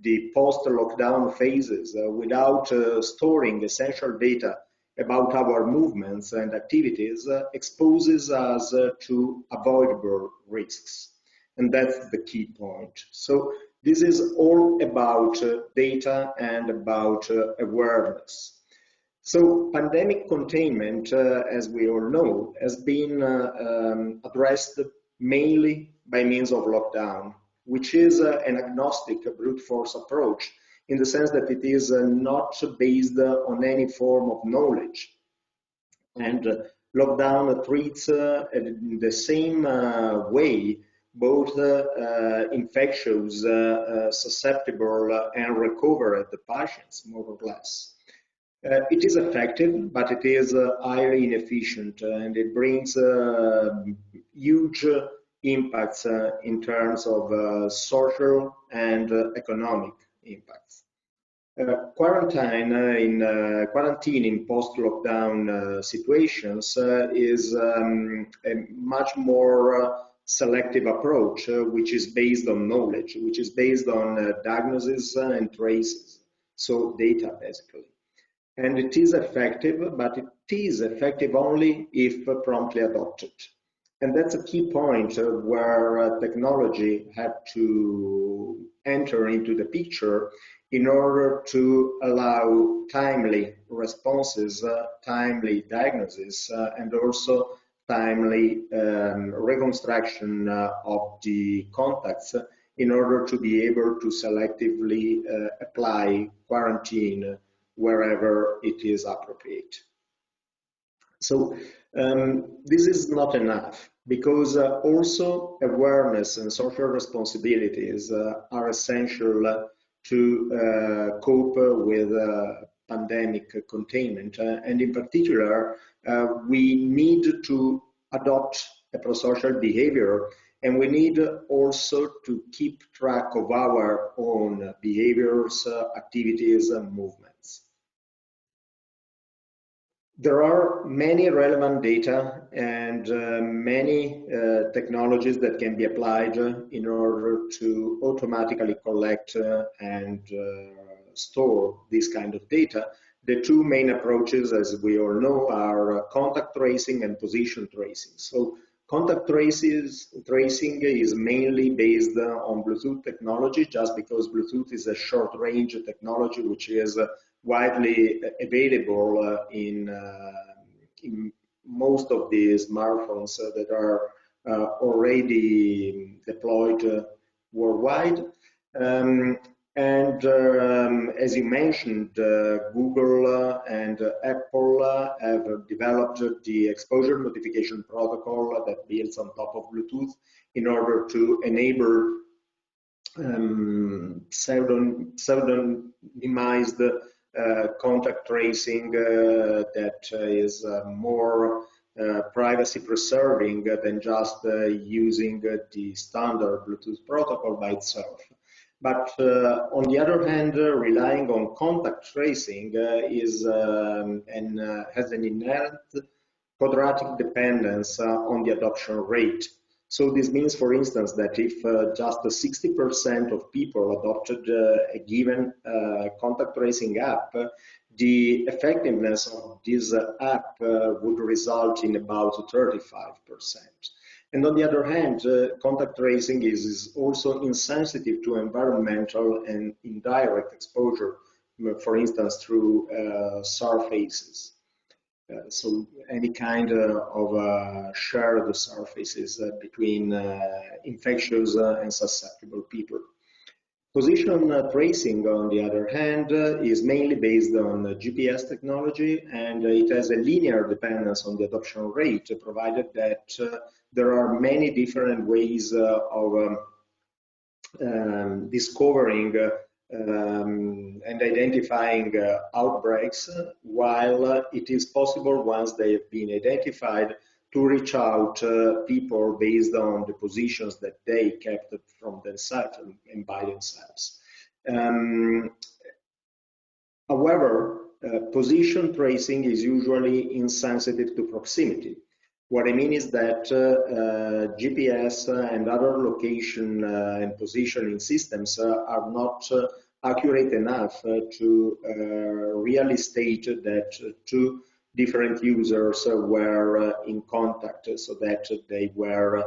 the post-lockdown phases without storing essential data about our movements and activities exposes us to avoidable risks. And that's the key point. So this is all about data and about awareness. So pandemic containment, as we all know, has been addressed mainly by means of lockdown, which is an agnostic brute force approach in the sense that it is not based on any form of knowledge. And lockdown treats in the same way both infectious, susceptible, and recovered patients, more or less. It is effective, but it is highly inefficient, and it brings huge impacts in terms of social and economic impacts. Quarantine in post-lockdown situations is a much more selective approach, which is based on knowledge, which is based on diagnosis and traces, so data basically. And it is effective, but it is effective only if promptly adopted. And that's a key point where technology had to enter into the picture in order to allow timely responses, timely diagnosis, and also timely reconstruction of the contacts in order to be able to selectively apply quarantine wherever it is appropriate. So this is not enough, because also awareness and social responsibilities are essential to cope with pandemic containment. And in particular, we need to adopt a prosocial behavior, and we need also to keep track of our own behaviors, activities, and movements. There are many relevant data and many technologies that can be applied in order to automatically collect and store this kind of data. The two main approaches, as we all know, are contact tracing and position tracing. So contact tracing is mainly based on Bluetooth technology, just because Bluetooth is a short-range technology which is widely available in most of the smartphones that are already deployed worldwide. As you mentioned, Google and Apple have developed the exposure notification protocol that builds on top of Bluetooth in order to enable pseudonymized contact tracing that is more privacy preserving than just using the standard Bluetooth protocol by itself. But on the other hand, relying on contact tracing has an inherent quadratic dependence on the adoption rate. So this means, for instance, that if just 60% of people adopted a given contact tracing app, the effectiveness of this app would result in about 35%. And on the other hand, contact tracing is also insensitive to environmental and indirect exposure, for instance, through surfaces. So any kind of shared surfaces between infectious and susceptible people. Position tracing, on the other hand, is mainly based on GPS technology, and it has a linear dependence on the adoption rate, provided that there are many different ways of discovering and identifying outbreaks, while it is possible, once they have been identified, to reach out people based on the positions that they kept from themselves and by themselves. However, position tracing is usually insensitive to proximity. What I mean is that GPS and other location and positioning systems are not accurate enough to really state that two different users were in contact, so that they were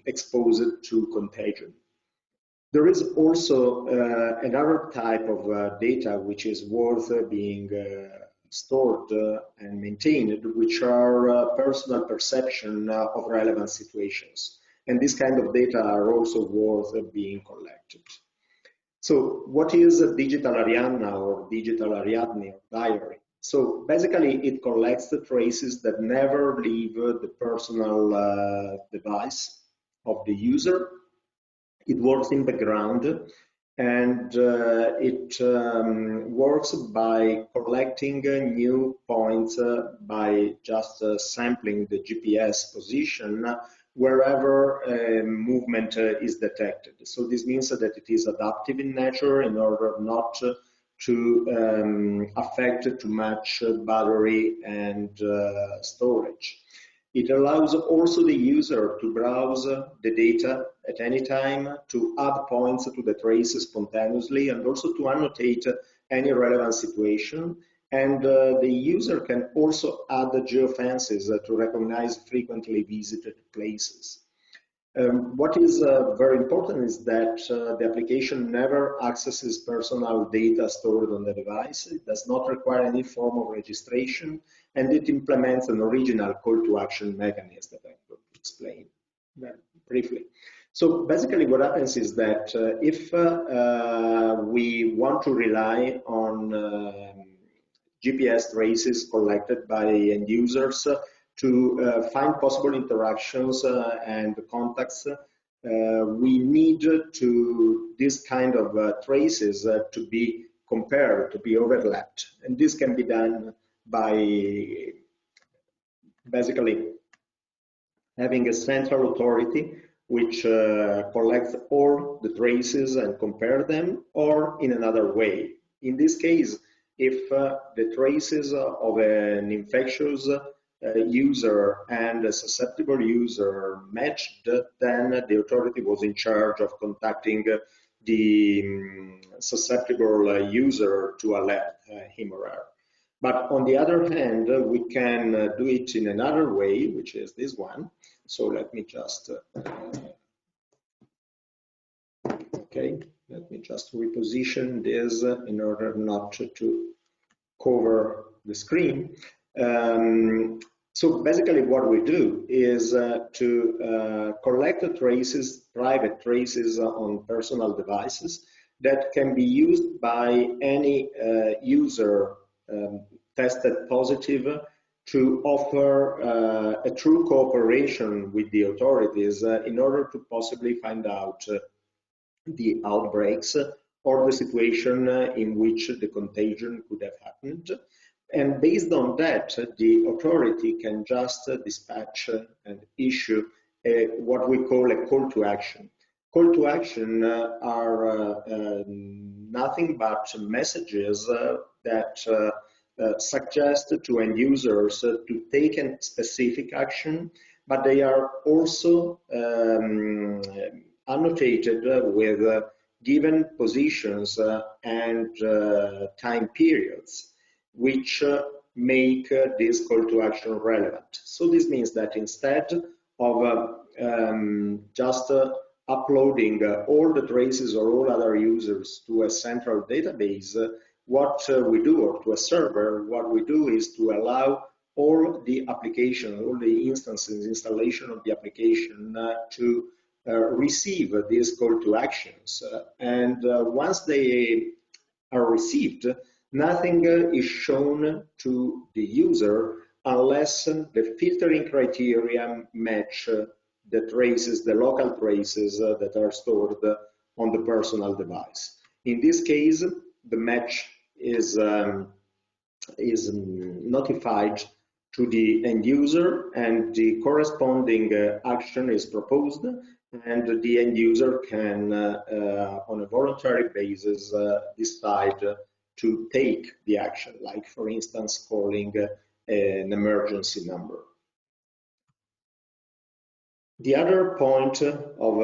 exposed to contagion. There is also another type of data which is worth being stored and maintained, which are personal perception of relevant situations. And this kind of data are also worth being collected. So what is a digital Ariadne or digital Ariadne or diary? So basically it collects the traces that never leave the personal device of the user. It works in background, and it works by collecting new points by just sampling the GPS position wherever movement is detected. So this means that it is adaptive in nature in order not to affect too much battery and storage. It allows also the user to browse the data at any time, to add points to the traces spontaneously, and also to annotate any relevant situation. And the user can also add geofences to recognize frequently visited places. What is very important is that the application never accesses personal data stored on the device. It does not require any form of registration, and it implements an original call to action mechanism that I will explain briefly. So basically what happens is that if we want to rely on GPS traces collected by end users to find possible interactions and contacts, we need to this kind of traces to be compared, to be overlapped. And this can be done by basically having a central authority which collects all the traces and compare them, or in another way. In this case, if the traces of an infectious user and a susceptible user matched, then the authority was in charge of contacting the susceptible user to alert him or her. But on the other hand, we can do it in another way, which is this one. So let me just, okay, let me just reposition this in order not to cover the screen. So basically what we do is to collect the traces, private traces on personal devices that can be used by any user tested positive to offer a true cooperation with the authorities in order to possibly find out the outbreaks or the situation in which the contagion could have happened. And based on that, the authority can just dispatch and issue what we call a call to action. Call to action are nothing but messages that suggest to end users to take a specific action, but they are also annotated with given positions and time periods, which make this call to action relevant. So this means that instead of just uploading all the traces or all other users to a central database, what we do, or to a server, what we do is to allow all the application, all the instances, installation of the application to receive these call to actions. And once they are received, nothing is shown to the user unless the filtering criteria match the traces, the local traces that are stored on the personal device. In this case, the match is notified to the end user, and the corresponding action is proposed, and the end user can, on a voluntary basis, decide to take the action, like, for instance, calling an emergency number. The other point of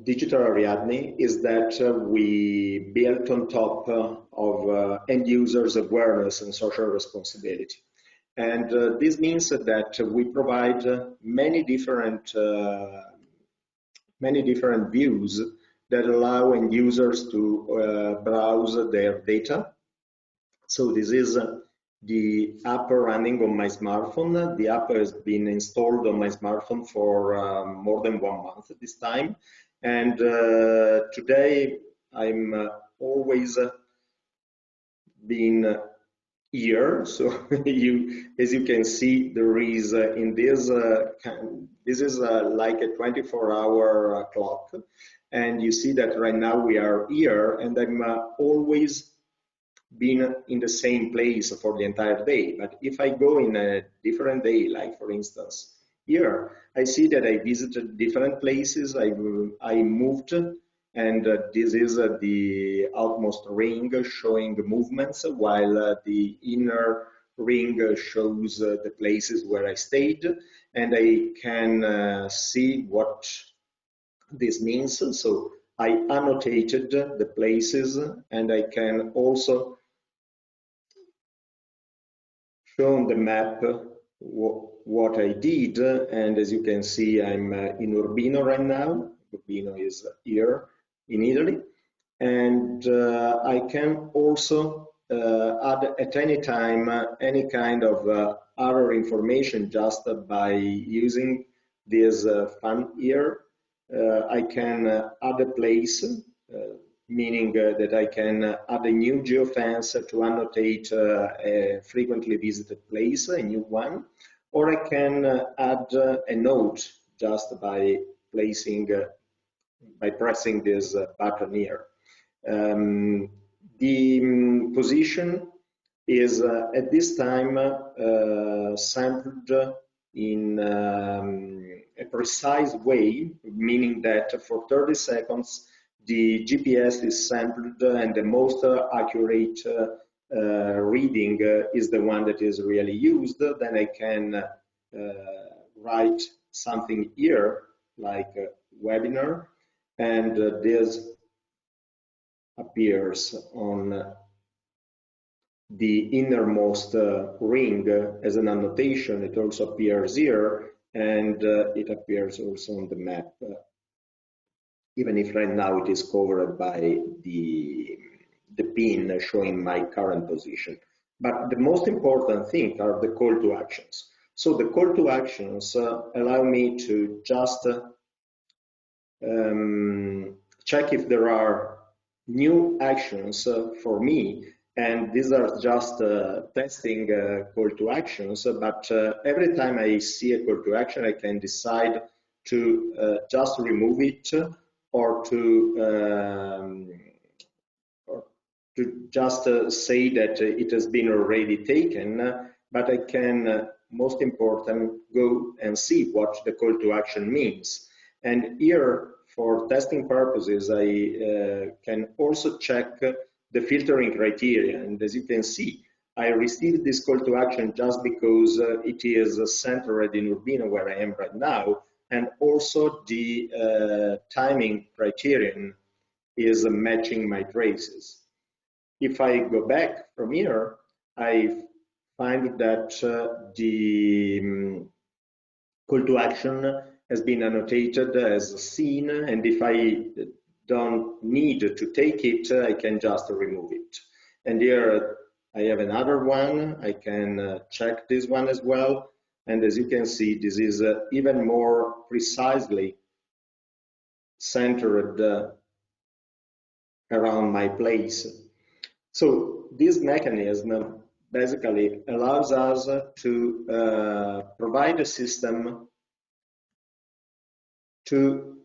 digital Ariadne is that we built on top of end users' awareness and social responsibility. And this means that we provide many different views that allow end users to browse their data. So this is the app running on my smartphone. The app has been installed on my smartphone for more than 1 month this time. And today I'm always been here. So as you can see, there is in this, this is like a 24-hour clock. And you see that right now we are here, and I'm always been in the same place for the entire day. But if I go in a different day, like for instance here, I see that I visited different places, I moved, and this is the outmost ring showing movements, while the inner ring shows the places where I stayed, and I can see what this means. So I annotated the places, and I can also show on the map what I did. And as you can see, I'm in Urbino right now. Urbino is here in Italy. And I can also add at any time any kind of other information just by using this fun here. I can add a place, meaning that I can add a new geofence to annotate a frequently visited place, a new one, or I can add a note just by placing, by pressing this button here. The position is at this time sampled in a precise way, meaning that for 30 seconds the GPS is sampled, and the most accurate reading is the one that is really used. Then I can write something here like webinar, and this appears on the innermost ring as an annotation. It also appears here, and it appears also on the map, even if right now it is covered by the pin showing my current position. But the most important thing are the call to actions. So the call to actions allow me to just check if there are new actions for me, and these are just testing call to actions, but every time I see a call to action, I can decide to just remove it, or to just say that it has been already taken, but I can, most important, go and see what the call to action means. And here, for testing purposes, I can also check the filtering criteria. And as you can see, I received this call to action just because it is centered in Urbino, where I am right now, and also the timing criterion is matching my traces. If I go back from here, I find that the call to action has been annotated as seen, and if I don't need to take it, I can just remove it. And here I have another one. I can check this one as well. And as you can see, this is even more precisely centered around my place. So this mechanism basically allows us to provide a system to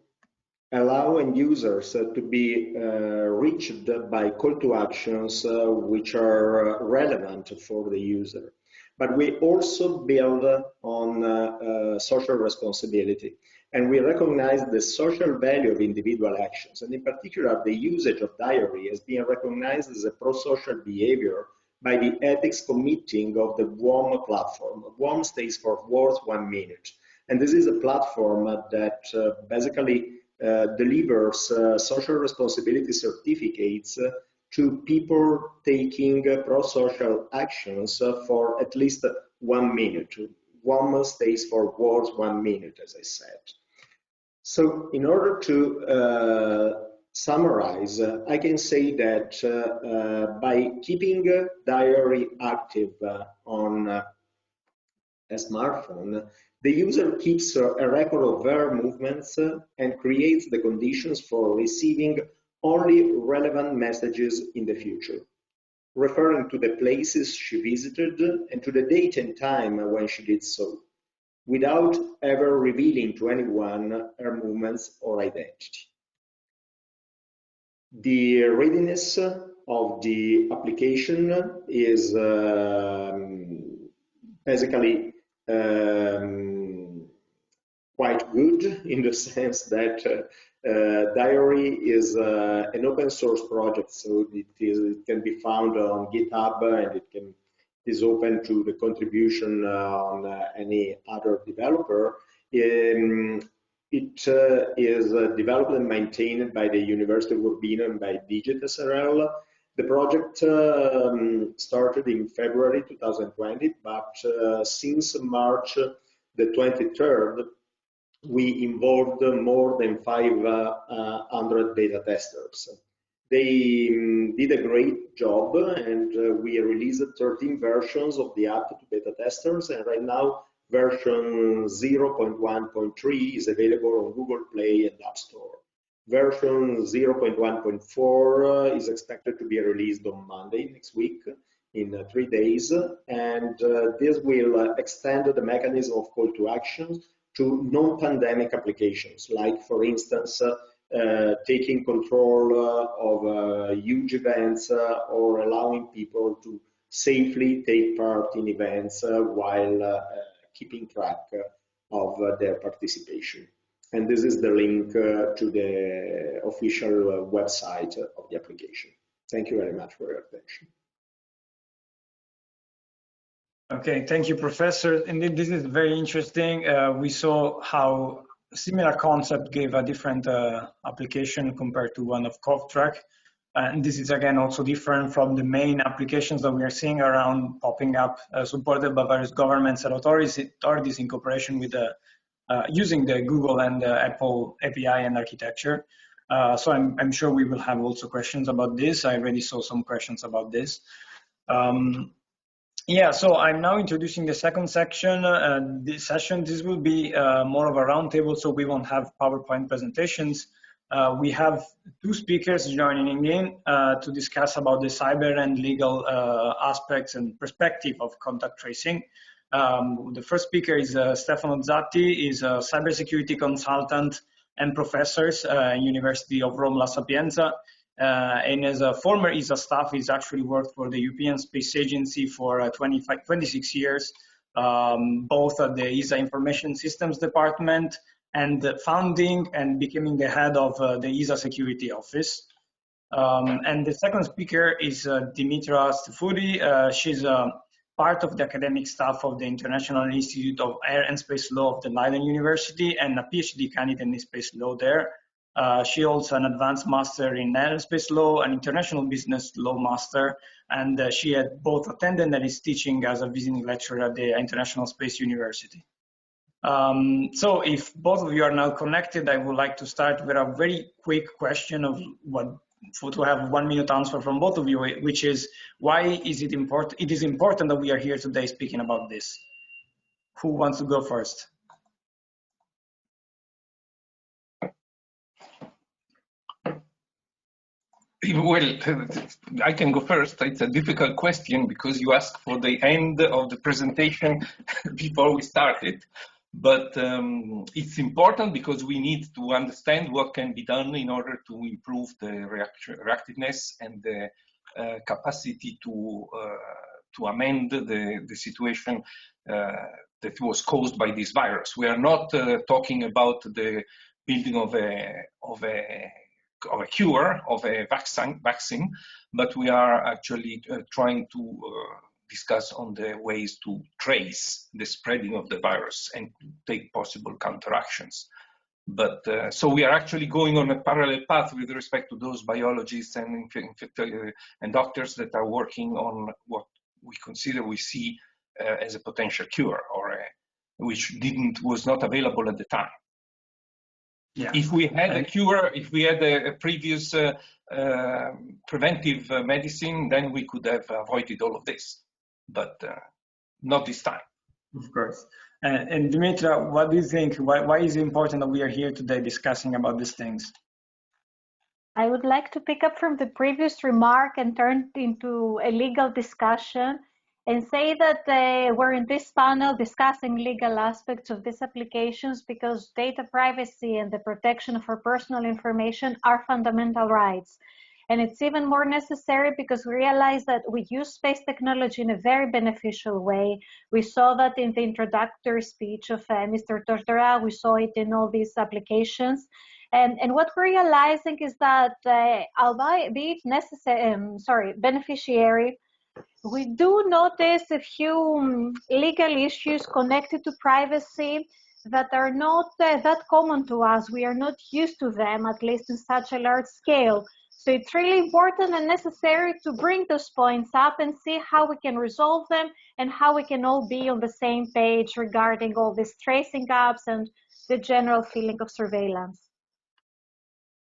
allow end users to be reached by call to actions which are relevant for the user. But we also build on social responsibility, and we recognize the social value of individual actions, and in particular the usage of diary has been recognized as a pro-social behavior by the ethics committee of the WOM platform. WOM stands for Words 1 Minute. And this is a platform that basically delivers social responsibility certificates to people taking pro-social actions for at least 1 minute. One stays for words 1 minute, as I said. So in order to summarize, I can say that by keeping a diary active on a smartphone, the user keeps a record of their movements and creates the conditions for receiving only relevant messages in the future, referring to the places she visited and to the date and time when she did so, without ever revealing to anyone her movements or identity. The readiness of the application is basically quite good in the sense that Diary is an open source project, so it can be found on GitHub, and it is open to the contribution on any other developer. It is developed and maintained by the University of Urbino and by Digit SRL. The project started in February 2020, but since March the 23rd, we involved more than 500 beta testers. They did a great job, and we released 13 versions of the app to beta testers, and right now version 0.1.3 is available on Google Play and App Store. Version 0.1.4 is expected to be released on Monday next week, in 3 days, and this will extend the mechanism of call to action to non-pandemic applications, like, for instance, taking control of huge events or allowing people to safely take part in events while keeping track of their participation. And this is the link to the official website of the application. Thank you very much for your attention. Okay, thank you, Professor. Indeed, this is very interesting. We saw how a similar concept gave a different application compared to one of CoughtTrack. And this is, again, also different from the main applications that we are seeing around popping up, supported by various governments and authorities in cooperation with using the Google and Apple API and architecture. So I'm sure we will have also questions about this. I already saw some questions about this. Yeah, so I'm now introducing the second section. This will be more of a roundtable, so we won't have PowerPoint presentations. We have two speakers joining in to discuss about the cyber and legal aspects and perspective of contact tracing. The first speaker is Stefan Abductee, is a cybersecurity consultant and professor at University of Rome La Sapienza. And as a former ESA staff, he's actually worked for the European Space Agency for 26 years, both at the ESA Information Systems Department and founding and becoming the head of the ESA Security Office. And the second speaker is Dimitra Stefudi. She's part of the academic staff of the International Institute of Air and Space Law of the Leiden University and a PhD candidate in space law there. She holds an advanced master in aerospace law and international business law master, and she had both attended and is teaching as a visiting lecturer at the International Space University. So if both of you are now connected, I would like to start with a very quick question of to have 1 minute answer from both of you, which is, why is it important? It is important that we are here today speaking about this. Who wants to go first? Well, I can go first. It's a difficult question because you asked for the end of the presentation before we started. But it's important because we need to understand what can be done in order to improve the reactiveness and the capacity to amend the situation that was caused by this virus. We are not talking about the building of a cure, of a vaccine, but we are actually trying to discuss on the ways to trace the spreading of the virus and take possible counteractions. But so we are actually going on a parallel path with respect to those biologists and doctors that are working on what we see as a potential cure, or which was not available at the time. Yeah. If we had a cure, if we had a previous preventive medicine, then we could have avoided all of this, but not this time. Of course. And Dimitra, what do you think? Why is it important that we are here today discussing about these things? I would like to pick up from the previous remark and turn into a legal discussion and say that we're in this panel discussing legal aspects of these applications because data privacy and the protection of our personal information are fundamental rights. And it's even more necessary because we realize that we use space technology in a very beneficial way. We saw that in the introductory speech of Mr. Tortora. We saw it in all these applications. And what we're realizing is that albeit beneficiary, we do notice a few legal issues connected to privacy that are not that common to us. We are not used to them, at least in such a large scale. So it's really important and necessary to bring those points up and see how we can resolve them and how we can all be on the same page regarding all these tracing apps and the general feeling of surveillance.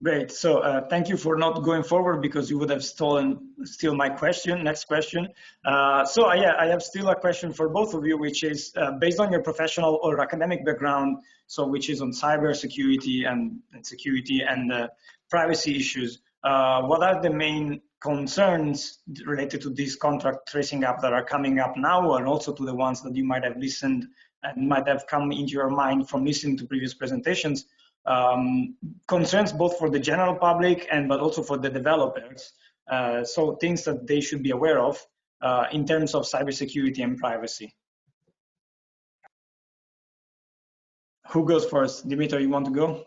Great. So thank you for not going forward because you would have stolen my question, next question. I have still a question for both of you, which is based on your professional or academic background, so which is on cybersecurity and security and privacy issues. What are the main concerns related to these contract tracing apps that are coming up now, and also to the ones that you might have listened and might have come into your mind from listening to previous presentations? Concerns both for the general public but also for the developers. So things that they should be aware of in terms of cybersecurity and privacy. Who goes first? Dimitra, you want to go?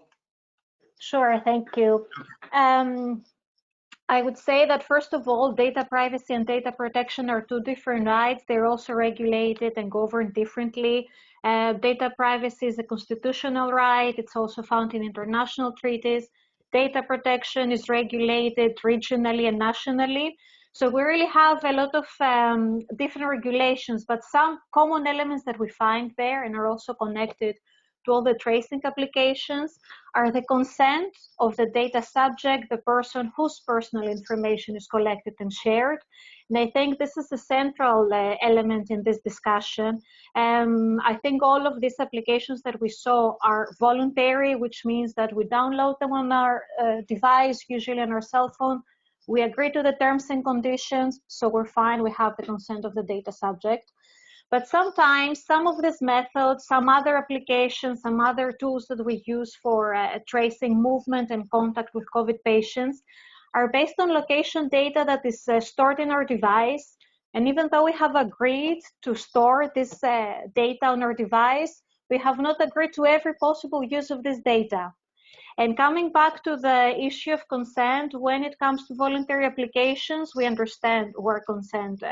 Sure, thank you. I would say that first of all, data privacy and data protection are two different rights. They're also regulated and governed differently. Data privacy is a constitutional right. It's also found in international treaties. Data protection is regulated regionally and nationally. So we really have a lot of different regulations, but some common elements that we find there and are also connected to all the tracing applications are the consent of the data subject, the person whose personal information is collected and shared. And I think this is a central element in this discussion. I think all of these applications that we saw are voluntary, which means that we download them on our device, usually on our cell phone. We agree to the terms and conditions, so we're fine. We have the consent of the data subject. But sometimes some of these methods, some other applications, some other tools that we use for tracing movement and contact with COVID patients are based on location data that is stored in our device. And even though we have agreed to store this data on our device, we have not agreed to every possible use of this data. And coming back to the issue of consent, when it comes to voluntary applications, we understand where consent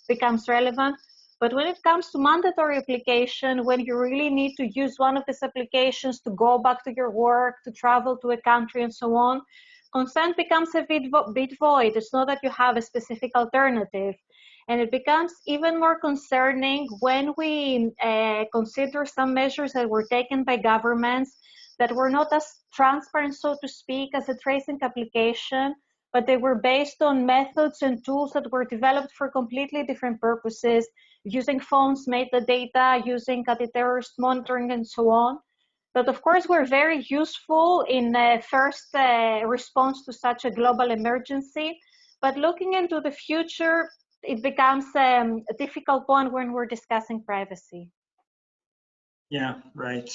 becomes relevant. But when it comes to mandatory application, when you really need to use one of these applications to go back to your work, to travel to a country and so on, consent becomes a bit void. It's not that you have a specific alternative. And it becomes even more concerning when we consider some measures that were taken by governments that were not as transparent, so to speak, as a tracing application, but they were based on methods and tools that were developed for completely different purposes, using phones, metadata, using anti-terrorist monitoring, and so on. But of course, we're very useful in first response to such a global emergency. But looking into the future, it becomes a difficult one when we're discussing privacy. Yeah, right.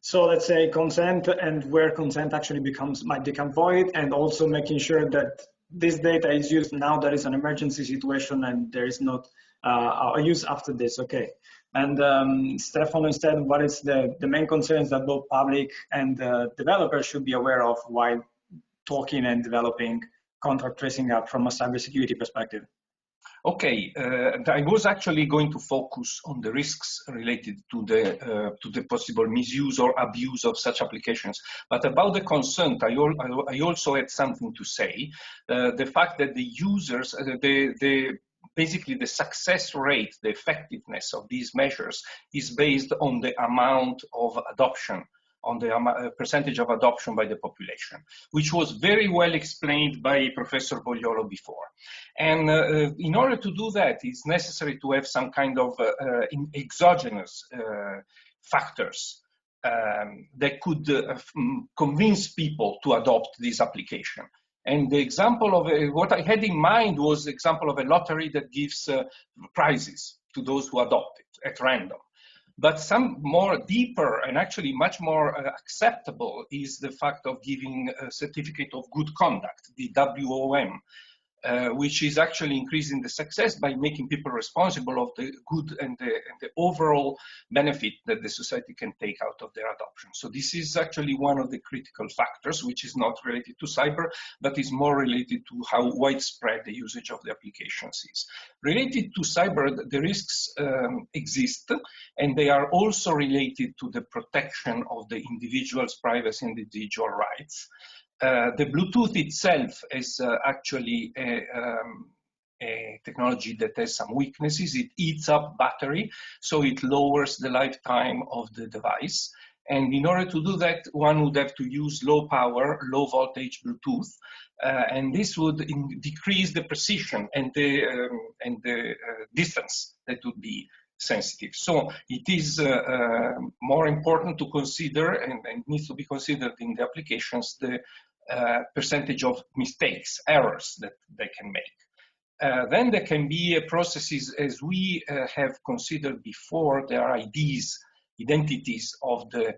So let's say consent and where consent actually might become void, and also making sure that this data is used now that is an emergency situation and there is not a use after this. Okay. And Stefan, instead, what is the main concerns that both public and developers should be aware of while talking and developing contract tracing app from a cybersecurity perspective? Okay, I was actually going to focus on the risks related to the possible misuse or abuse of such applications. But about the consent, I also had something to say. The fact that the users, basically the success rate, the effectiveness of these measures is based on the amount of adoption, on the percentage of adoption by the population, which was very well explained by Professor Bogliolo before. And in order to do that, it's necessary to have some kind of exogenous factors that could convince people to adopt this application. And the example of what I had in mind was the example of a lottery that gives prizes to those who adopt it at random. But some more deeper and actually much more acceptable is the fact of giving a certificate of good conduct, the WOM, which is actually increasing the success by making people responsible of the good and the overall benefit that the society can take out of their adoption. So this is actually one of the critical factors, which is not related to cyber, but is more related to how widespread the usage of the applications is. Related to cyber, the risks exist, and they are also related to the protection of the individual's privacy and individual rights. The Bluetooth itself is actually a technology that has some weaknesses. It eats up battery, so it lowers the lifetime of the device. And in order to do that, one would have to use low power, low voltage Bluetooth, and this would decrease the precision and the distance that would be sensitive. So it is more important to consider, and needs to be considered in the applications, the percentage of mistakes, errors that they can make. Then there can be processes, as we have considered before. There are IDs, identities of the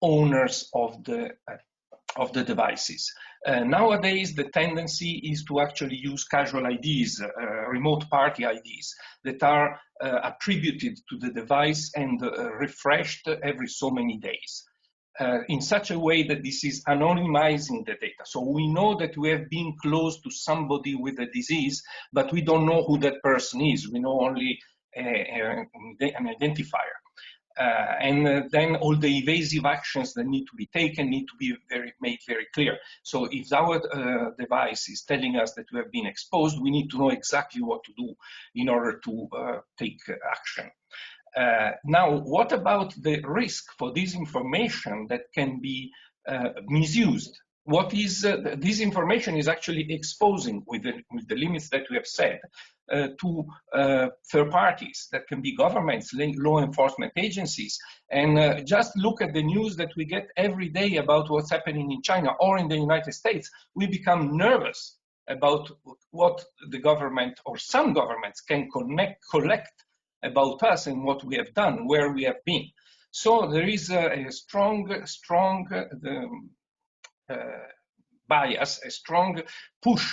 owners of the devices. Nowadays, the tendency is to actually use casual IDs, remote party IDs, that are attributed to the device and refreshed every so many days. In such a way that this is anonymizing the data. So we know that we have been close to somebody with a disease, but we don't know who that person is. We know only an identifier. And then all the evasive actions that need to be taken need to be made very clear. So if our device is telling us that we have been exposed, we need to know exactly what to do in order to take action. Now, what about the risk for this information that can be misused? What is this information is actually exposing, with the limits that we have said, to third parties that can be governments, law enforcement agencies. And just look at the news that we get every day about what's happening in China or in the United States. We become nervous about what the government or some governments can collect about us and what we have done, where we have been. So there is a strong bias, a strong push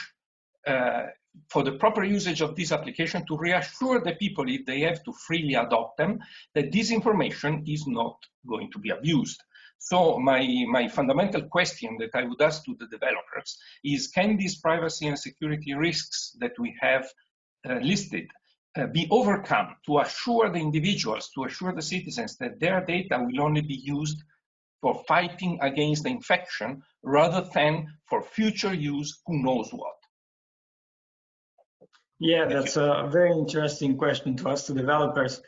for the proper usage of this application to reassure the people, if they have to freely adopt them, that this information is not going to be abused. So my fundamental question that I would ask to the developers is, can these privacy and security risks that we have listed be overcome to assure the individuals, to assure the citizens that their data will only be used for fighting against the infection rather than for future use, who knows what? Yeah, that's a very interesting question to ask to developers.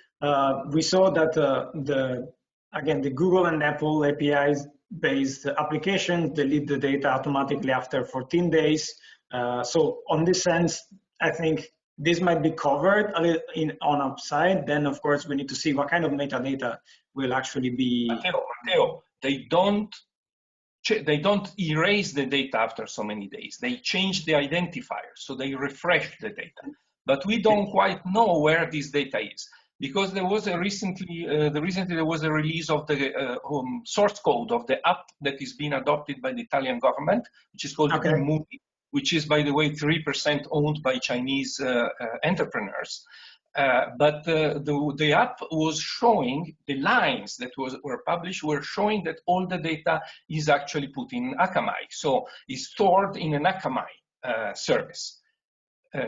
We saw that the Google and Apple APIs-based applications delete the data automatically after 14 days. So on this sense, I think this might be covered on upside. Then, of course, we need to see what kind of metadata will actually be. Matteo, they don't erase the data after so many days. They change the identifier, so they refresh the data. But we don't quite know where this data is, because there was recently there was a release of the source code of the app that is being adopted by the Italian government, which is called Eurisy, which is, by the way, 3% owned by Chinese entrepreneurs. But the app was showing, the lines that were published were showing that all the data is actually put in Akamai. So it's stored in an Akamai service.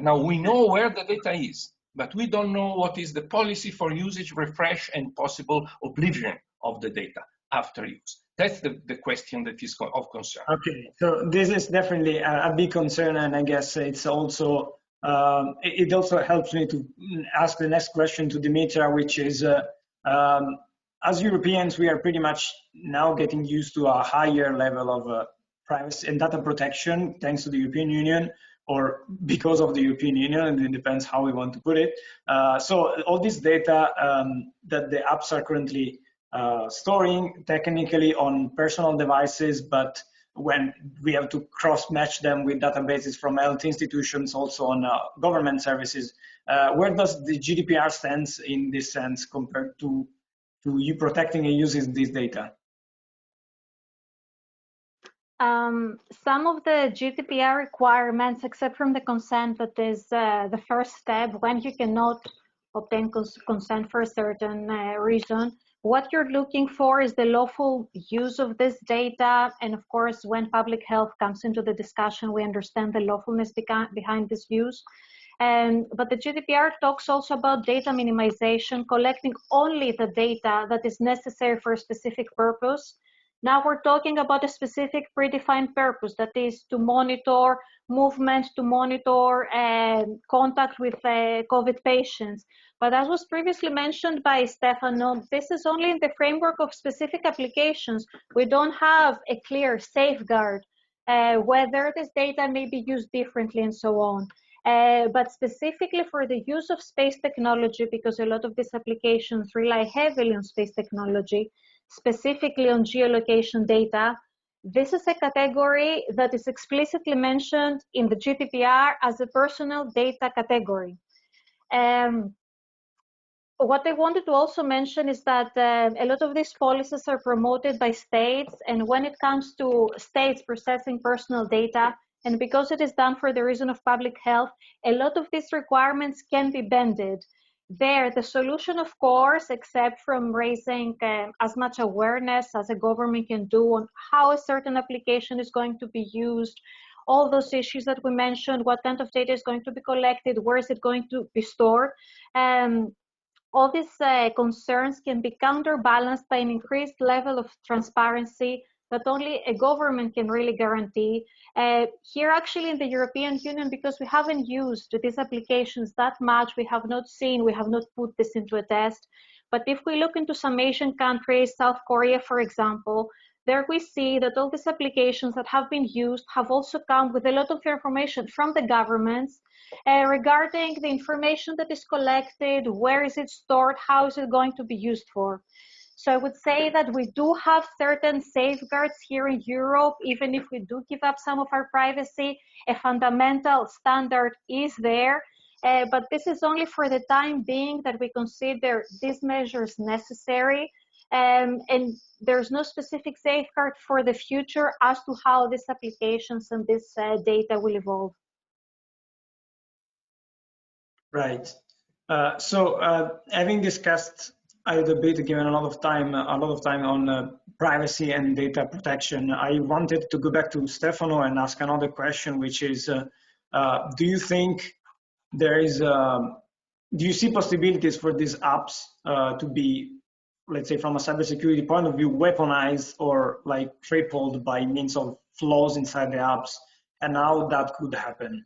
Now we know where the data is, but we don't know what is the policy for usage, refresh, and possible oblivion of the data after use. That's the question that is of concern. Okay, so this is definitely a big concern, and I guess it's also it also helps me to ask the next question to Dimitra, which is, as Europeans, we are pretty much now getting used to a higher level of privacy and data protection, thanks to the European Union, or because of the European Union, and it depends how we want to put it. So all this data that the apps are currently storing technically on personal devices, but when we have to cross-match them with databases from health institutions, also on government services, where does the GDPR stand in this sense compared to you protecting and using this data? Some of the GDPR requirements, except from the consent, that is the first step when you cannot obtain consent for a certain reason. What you're looking for is the lawful use of this data. And of course, when public health comes into the discussion, we understand the lawfulness behind this use. But the GDPR talks also about data minimization, collecting only the data that is necessary for a specific purpose. Now we're talking about a specific predefined purpose, that is to monitor movement, to monitor contact with COVID patients. But as was previously mentioned by Stefano, this is only in the framework of specific applications. We don't have a clear safeguard whether this data may be used differently and so on. But specifically for the use of space technology, because a lot of these applications rely heavily on space technology, specifically on geolocation data, this is a category that is explicitly mentioned in the GDPR as a personal data category. What I wanted to also mention is that a lot of these policies are promoted by states, and when it comes to states processing personal data, and because it is done for the reason of public health, a lot of these requirements can be bended. There, the solution, of course, except from raising as much awareness as a government can do on how a certain application is going to be used, all those issues that we mentioned, what kind of data is going to be collected, where is it going to be stored, all these concerns can be counterbalanced by an increased level of transparency that only a government can really guarantee. Here actually in the European Union, because we haven't used these applications that much, we have not put this into a test. But if we look into some Asian countries, South Korea, for example, there we see that all these applications that have been used have also come with a lot of information from the governments regarding the information that is collected, where is it stored, how is it going to be used for. So I would say that we do have certain safeguards here in Europe, even if we do give up some of our privacy, a fundamental standard is there, but this is only for the time being that we consider these measures necessary, and there's no specific safeguard for the future as to how these applications and this data will evolve. Right. So having discussed a bit, given a lot of time on privacy and data protection, I wanted to go back to Stefano and ask another question, which is, do you think there is, do you see possibilities for these apps to be, let's say from a cybersecurity point of view, weaponized or like crippled by means of flaws inside the apps, and how that could happen?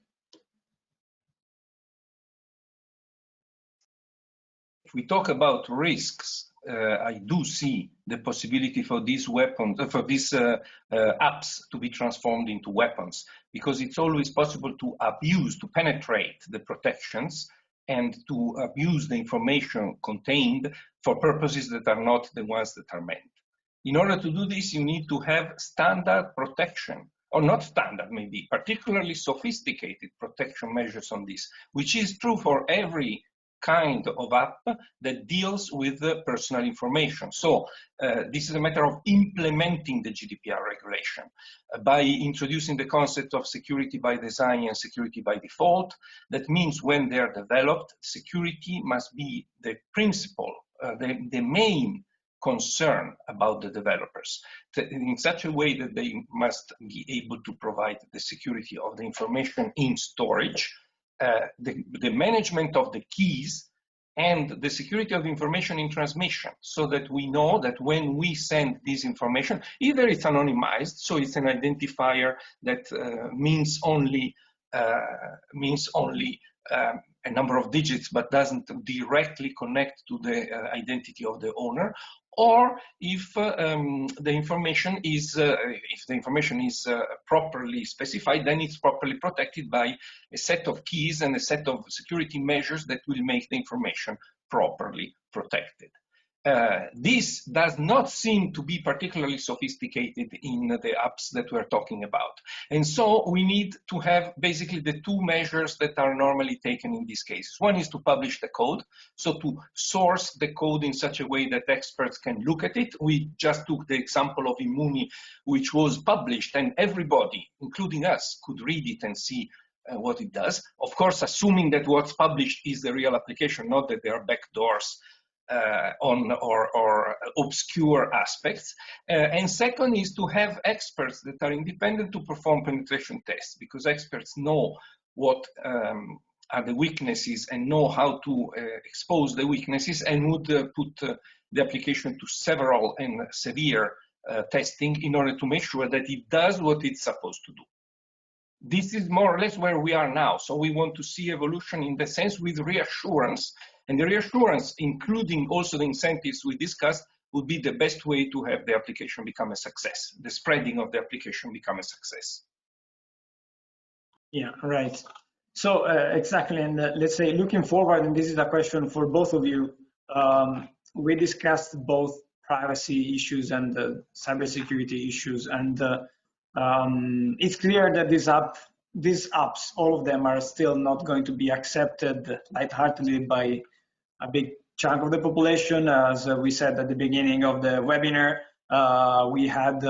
If we talk about risks, I do see the possibility for these weapons, for these apps to be transformed into weapons, because it's always possible to abuse, to penetrate the protections and to abuse the information contained for purposes that are not the ones that are meant. In order to do this, you need to have standard protection, or not standard, maybe particularly sophisticated protection measures on this, which is true for every kind of app that deals with personal information. So this is a matter of implementing the GDPR regulation by introducing the concept of security by design and security by default. That means when they're developed, security must be the principal, the main concern about the developers, in such a way that they must be able to provide the security of the information in storage, the management of the keys and the security of information in transmission, so that we know that when we send this information, either it's anonymized, so it's an identifier that means only a number of digits, but doesn't directly connect to the identity of the owner, or if the information is properly specified, then it's properly protected by a set of keys and a set of security measures that will make the information properly protected. This does not seem to be particularly sophisticated in the apps that we're talking about. And so we need to have basically the two measures that are normally taken in these cases. One is to publish the code, so to source the code in such a way that experts can look at it. We just took the example of Immuni, which was published, and everybody, including us, could read it and see what it does. Of course, assuming that what's published is the real application, not that there are backdoors on or obscure aspects. And second is to have experts that are independent to perform penetration tests, because experts know what are the weaknesses and know how to expose the weaknesses, and would put the application to several and severe testing in order to make sure that it does what it's supposed to do. This is more or less where we are now. So we want to see evolution in the sense with reassurance, and the reassurance, including also the incentives we discussed, would be the best way to have the application become a success, the spreading of the application become a success. Yeah, right. So exactly, and let's say looking forward, and this is a question for both of you, we discussed both privacy issues and cybersecurity issues, and it's clear that these apps, all of them, are still not going to be accepted lightheartedly by a big chunk of the population. As we said at the beginning of the webinar, we had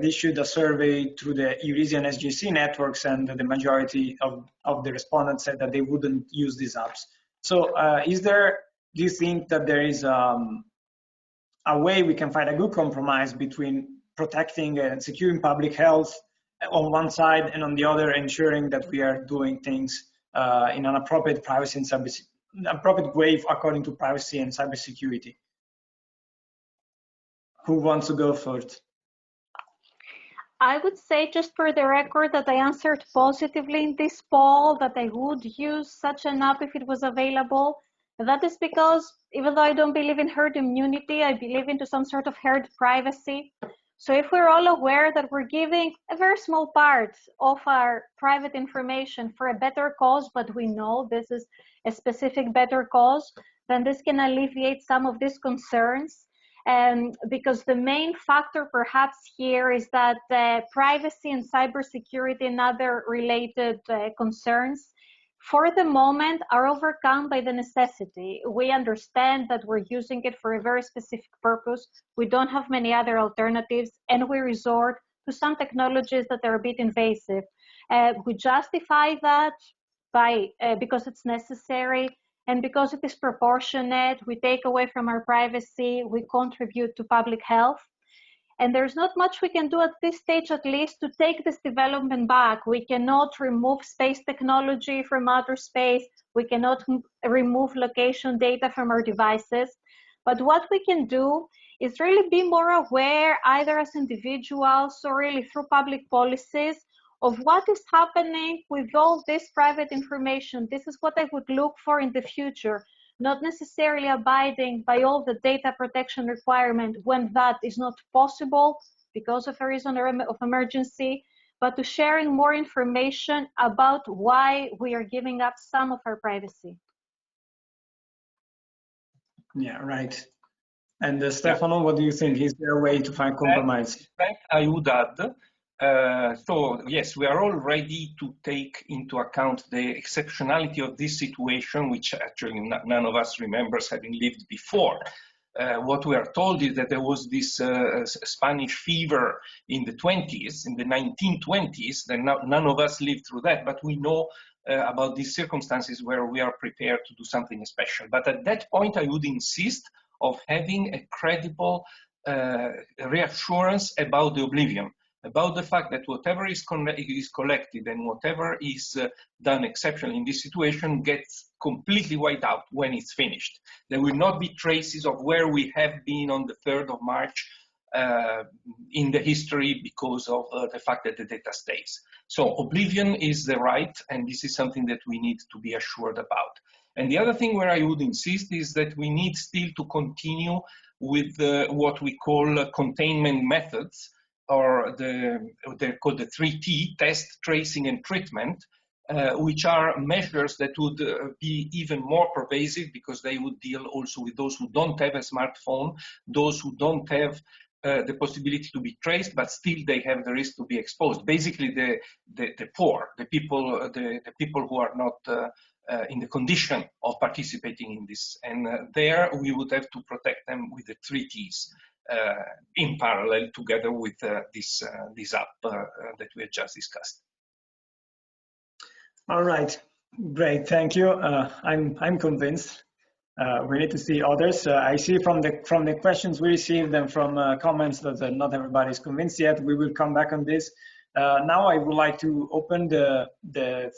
issued a survey through the Eurisy and SGAC networks, and the majority of the respondents said that they wouldn't use these apps. So do you think that there is a way we can find a good compromise between protecting and securing public health on one side, and on the other ensuring that we are doing things in an appropriate privacy and appropriate way according to privacy and cybersecurity? Who wants to go first? I would say, just for the record, that I answered positively in this poll, that I would use such an app if it was available. That is because, even though I don't believe in herd immunity, I believe into some sort of herd privacy. So if we're all aware that we're giving a very small part of our private information for a better cause, but we know this is a specific better cause, then this can alleviate some of these concerns. Because the main factor perhaps here is that privacy and cybersecurity and other related concerns for the moment are overcome by the necessity. We understand that we're using it for a very specific purpose. We don't have many other alternatives, and we resort to some technologies that are a bit invasive. We justify that because it's necessary and because it is proportionate. We take away from our privacy, we contribute to public health. And there's not much we can do at this stage, at least, to take this development back. We cannot remove space technology from outer space. We cannot remove location data from our devices. But what we can do is really be more aware, either as individuals or really through public policies, of what is happening with all this private information. This is what I would look for in the future. Not necessarily abiding by all the data protection requirement when that is not possible because of a reason of emergency, but to sharing more information about why we are giving up some of our privacy. Yeah, right. And Stefano, what do you think? Is there a way to find compromise? In fact, I would add, so yes, we are all ready to take into account the exceptionality of this situation, which actually none of us remembers having lived before. What we are told is that there was this Spanish fever in the 20s, in the 1920s, then none of us lived through that, but we know about these circumstances where we are prepared to do something special. But at that point, I would insist of having a credible reassurance about the oblivion. about the fact that whatever is collected and whatever is done exceptionally in this situation gets completely wiped out when it's finished. There will not be traces of where we have been on the 3rd of March in the history because of the fact that the data stays. So oblivion is the right, and this is something that we need to be assured about. And the other thing where I would insist is that we need still to continue with what we call containment methods, or they're called the 3T, test, tracing, and treatment, which are measures that would be even more pervasive because they would deal also with those who don't have a smartphone, those who don't have the possibility to be traced, but still they have the risk to be exposed. Basically, the poor, the people who are not in the condition of participating in this. And there we would have to protect them with the 3Ts in parallel together with this app that we had just discussed. All right, great, thank you. I'm convinced. We need to see others. I see from the questions we received and from comments that not everybody is convinced yet. We will come back on this. Now I would like to open the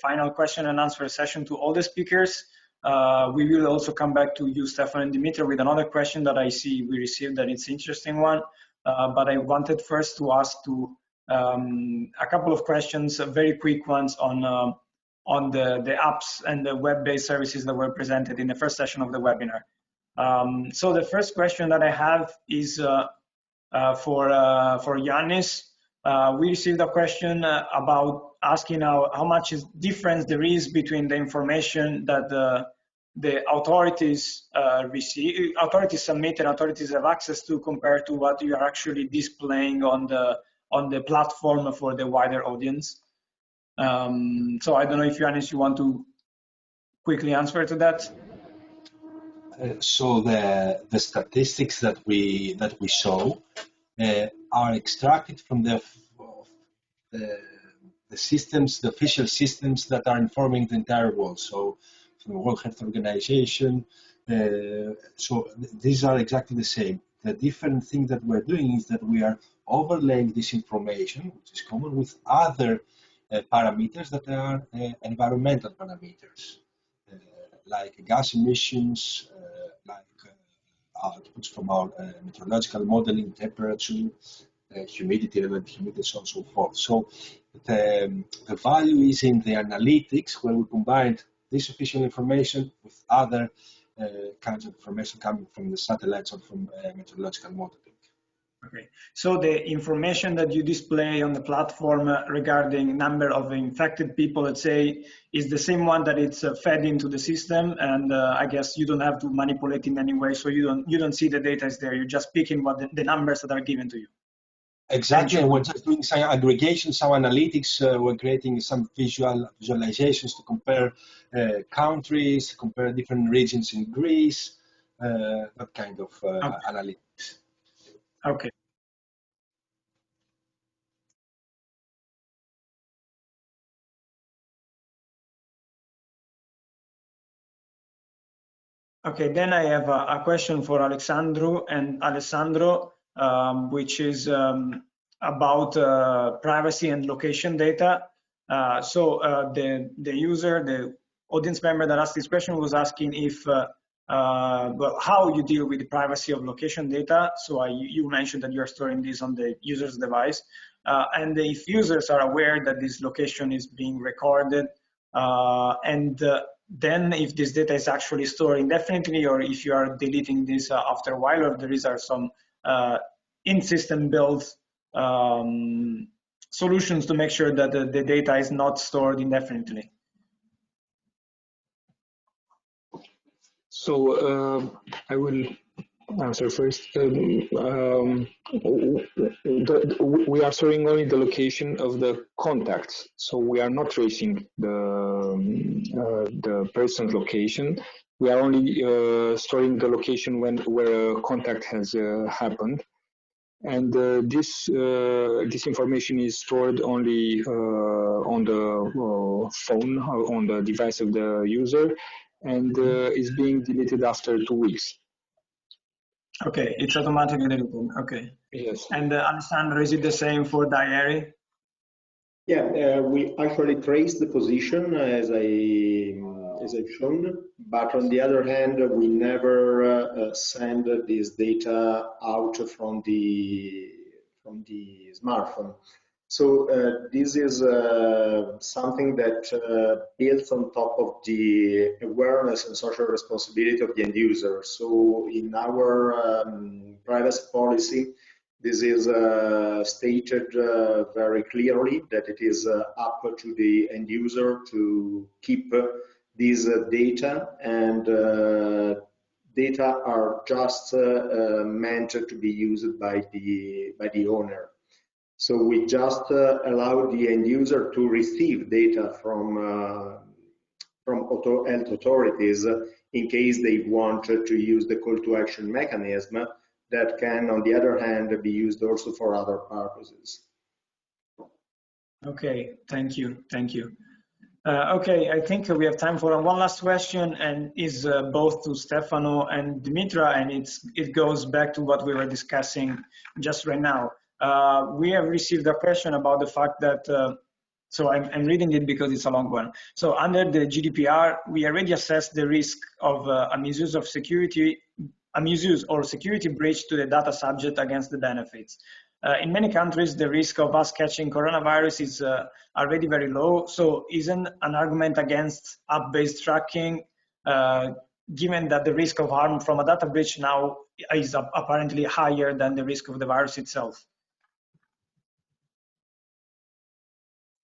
final question and answer session to all the speakers. We will also come back to you, Stefan and Dimitri, with another question that I see we received, that it's an interesting one. But I wanted first to ask a couple of questions, very quick ones on the apps and the web-based services that were presented in the first session of the webinar. So the first question that I have is for Yannis. We received a question about asking how much difference there is between the information that the authorities submit and authorities have access to compared to what you are actually displaying on the platform for the wider audience. So I don't know if Yannis, you want to quickly answer to that. So the statistics that we show are extracted from the systems, the official systems that are informing the entire world. So from the World Health Organization. So these are exactly the same. The different thing that we're doing is that we are overlaying this information, which is common, with other parameters that are environmental parameters, like gas emissions, like outputs from our meteorological modeling, temperature, humidity, relative humidity, so on and so forth. So the value is in the analytics, where we combined this official information with other kinds of information coming from the satellites or from meteorological modeling. Okay, so the information that you display on the platform regarding number of infected people, let's say, is the same one that it's fed into the system, and I guess you don't have to manipulate in any way, so you don't see the data is there. You're just picking what the numbers that are given to you. Exactly, and we're just doing some aggregation, some analytics. We're creating some visualizations to compare countries, compare different regions in Greece, that kind of analytics. Okay. Okay, then I have a question for Alessandro, which is about privacy and location data. So the user, the audience member that asked this question was asking if, well, how you deal with the privacy of location data. So you mentioned that you're storing this on the user's device. And if users are aware that this location is being recorded, then if this data is actually stored indefinitely, or if you are deleting this after a while, or there are some in-system built solutions to make sure that the data is not stored indefinitely. So I will answer first. We are storing only the location of the contacts, so we are not tracing the person's location. We are only storing the location where a contact has happened, and this information is stored only on the phone, on the device of the user, and is being deleted after 2 weeks. Okay, it's automatically deleted. Okay. Yes. And Alessandro, is it the same for diary? Yeah, we actually trace the position as I've shown, but on the other hand, we never send this data out from the smartphone. So this is something that builds on top of the awareness and social responsibility of the end user. So in our privacy policy, this is stated very clearly that it is up to the end user to keep these data, and data are just meant to be used by the owner. So we just allow the end user to receive data from health authorities in case they want to use the call to action mechanism that can, on the other hand, be used also for other purposes. Okay, thank you. Okay, I think we have time for one last question, and is both to Stefano and Dimitra, and it goes back to what we were discussing just right now. We have received a question about the fact that, so I'm reading it because it's a long one. So under the GDPR, we already assessed the risk of a misuse or security breach to the data subject against the benefits. In many countries, the risk of us catching coronavirus is already very low. So isn't an argument against app-based tracking, given that the risk of harm from a data breach now is apparently higher than the risk of the virus itself?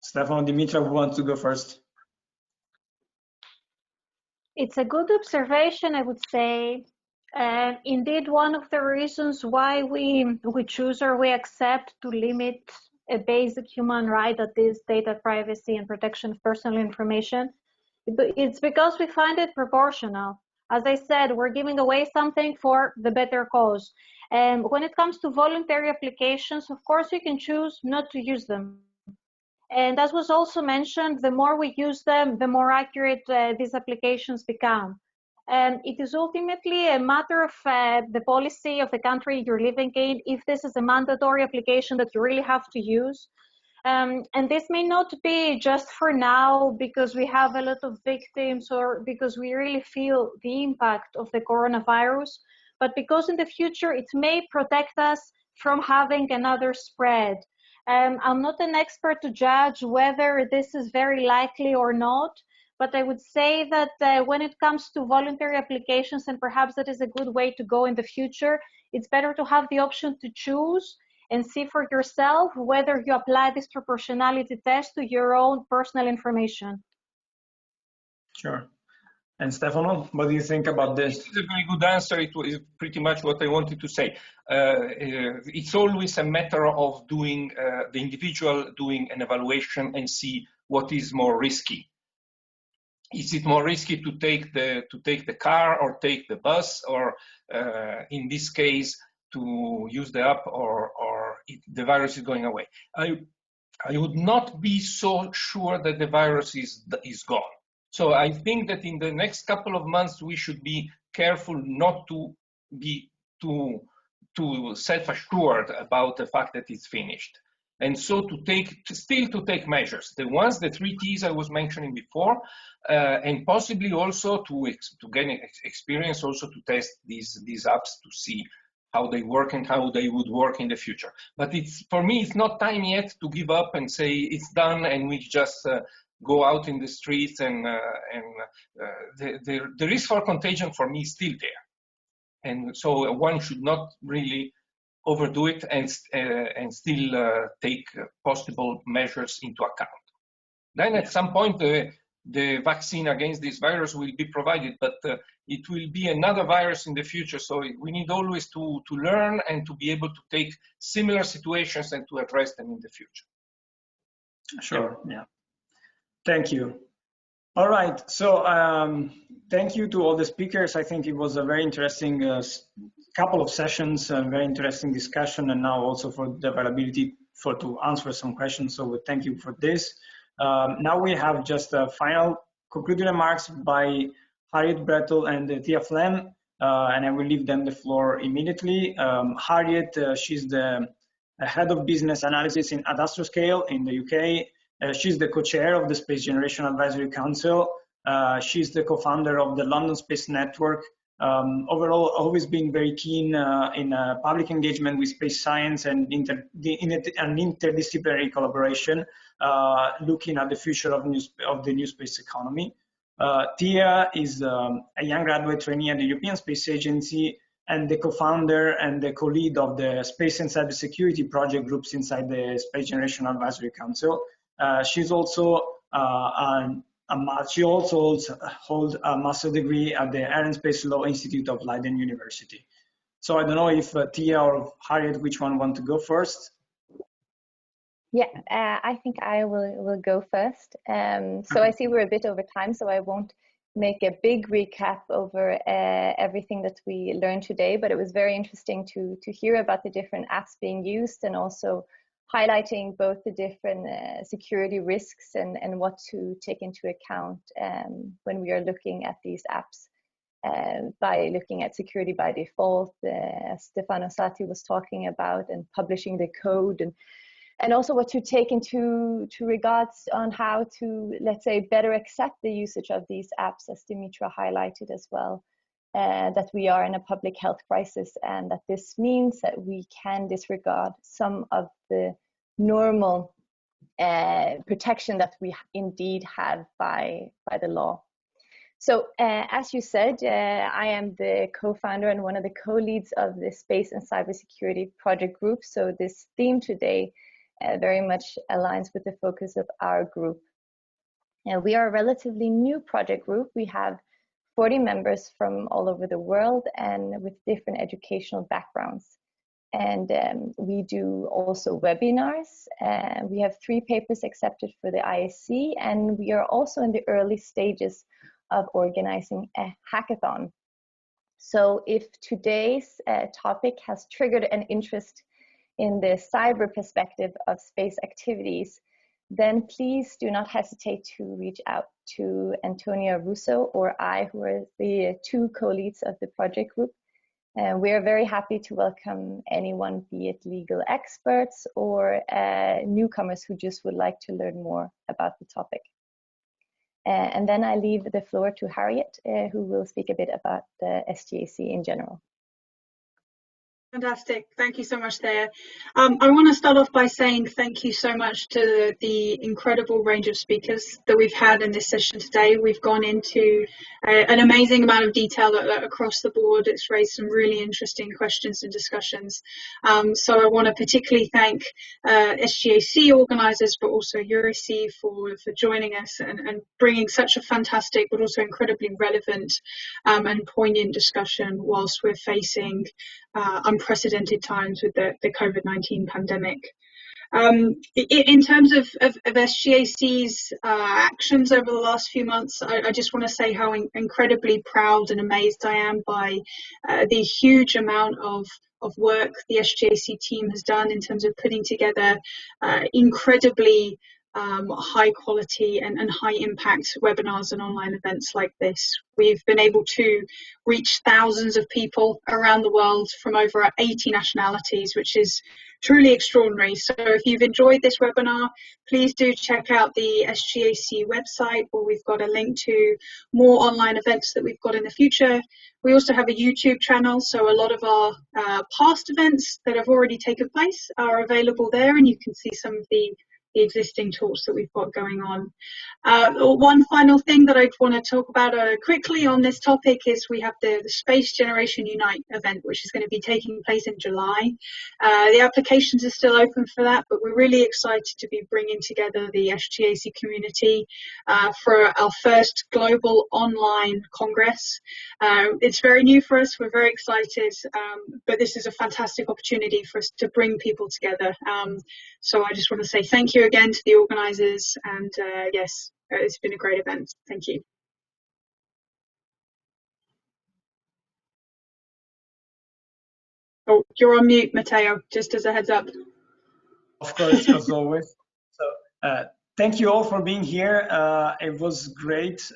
Stefan, Dimitra, who wants to go first? It's a good observation, I would say. Indeed, one of the reasons why we choose or we accept to limit a basic human right, that is data privacy and protection of personal information, it's because we find it proportional. As I said, we're giving away something for the better cause. And when it comes to voluntary applications, of course, you can choose not to use them. And as was also mentioned, the more we use them, the more accurate these applications become. And it is ultimately a matter of the policy of the country you're living in, if this is a mandatory application that you really have to use. And this may not be just for now because we have a lot of victims or because we really feel the impact of the coronavirus, but because in the future it may protect us from having another spread. I'm not an expert to judge whether this is very likely or not, but I would say that when it comes to voluntary applications, and perhaps that is a good way to go in the future, it's better to have the option to choose and see for yourself whether you apply this proportionality test to your own personal information. Sure. And Stefano, what do you think about this? This is a very good answer. It is pretty much what I wanted to say. It's always a matter of doing the individual doing an evaluation and see what is more risky. Is it more risky to take the car or take the bus, or in this case to use the app, or the virus is going away? I would not be so sure that the virus is gone. So I think that in the next couple of months we should be careful not to be too self-assured about the fact that it's finished. And so still to take measures, the 3 T's I was mentioning before, and possibly also to gain experience, also to test these apps to see how they work and how they would work in the future. But for me, it's not time yet to give up and say it's done and we just go out in the streets, and the risk for contagion for me is still there. And so one should not really overdo it and still take possible measures into account. Then at some point, the vaccine against this virus will be provided, but it will be another virus in the future. So we need always to learn and to be able to take similar situations and to address them in the future. Sure, yeah. Thank you. All right, so thank you to all the speakers. I think it was a very interesting couple of sessions, a very interesting discussion, and now also for the availability to answer some questions. So we thank you for this. Now we have just a final concluding remarks by Harriet Brettel and Tia Flem. and I will leave them the floor immediately. Harriet, she's the head of business analysis at Astroscale in the UK. She's the co-chair of the Space Generation Advisory Council. She's the co-founder of the London Space Network. Overall, always been very keen in public engagement with space science and interdisciplinary collaboration, looking at the future of the new space economy. Tia is a young graduate trainee at the European Space Agency and the co-founder and the co-lead of the Space and Cybersecurity project groups inside the Space Generation Advisory Council. She's also she also holds a master's degree at the Air and Space Law Institute of Leiden University. So I don't know if Tia or Harriet, which one want to go first? Yeah, I think I will go first. So I see we're a bit over time, so I won't make a big recap over everything that we learned today, but it was very interesting to hear about the different apps being used and also highlighting both the different security risks and what to take into account when we are looking at these apps by looking at security by default, Stefan Abductee was talking about, and publishing the code, and also what to take into regards on how to, let's say, better accept the usage of these apps, as Dimitra highlighted as well. That we are in a public health crisis, and that this means that we can disregard some of the normal protection that we indeed have by the law. So as you said, I am the co-founder and one of the co-leads of the Space and Cybersecurity project group. So this theme today very much aligns with the focus of our group. We are a relatively new project group. We have 40 members from all over the world and with different educational backgrounds. And we do also webinars. We have 3 papers accepted for the ISC, and we are also in the early stages of organizing a hackathon. So if today's topic has triggered an interest in the cyber perspective of space activities, then please do not hesitate to reach out to Antonia Russo or I, who are the 2 co-leads of the project group. We are very happy to welcome anyone, be it legal experts or newcomers who just would like to learn more about the topic. And then I leave the floor to Harriet, who will speak a bit about the SGAC in general. Fantastic. Thank you so much there. I want to start off by saying thank you so much to the incredible range of speakers that we've had in this session today. We've gone into an amazing amount of detail across the board. It's raised some really interesting questions and discussions. So I want to particularly thank SGAC organisers, but also Eurisy for joining us and bringing such a fantastic but also incredibly relevant and poignant discussion whilst we're facing unprecedented times with the COVID-19 pandemic. In terms of SGAC's actions over the last few months, I just want to say how incredibly proud and amazed I am by the huge amount of work the SGAC team has done in terms of putting together incredibly high quality and high impact webinars and online events like this. We've been able to reach thousands of people around the world from over 80 nationalities, which is truly extraordinary. So if you've enjoyed this webinar, please do check out the SGAC website, where we've got a link to more online events that we've got in the future. We also have a YouTube channel, so a lot of our past events that have already taken place are available there, and you can see some of the existing talks that we've got going on. One final thing that I want to talk about quickly on this topic is we have the Space Generation Unite event, which is going to be taking place in July. The applications are still open for that, but we're really excited to be bringing together the SGAC community for our first global online congress. It's very new for us, we're very excited, but this is a fantastic opportunity for us to bring people together. So I just want to say thank you again to the organisers, and yes, it's been a great event. Thank you. Oh, you're on mute, Matteo, just as a heads up. Of course, as always. So thank you all for being here. It was great.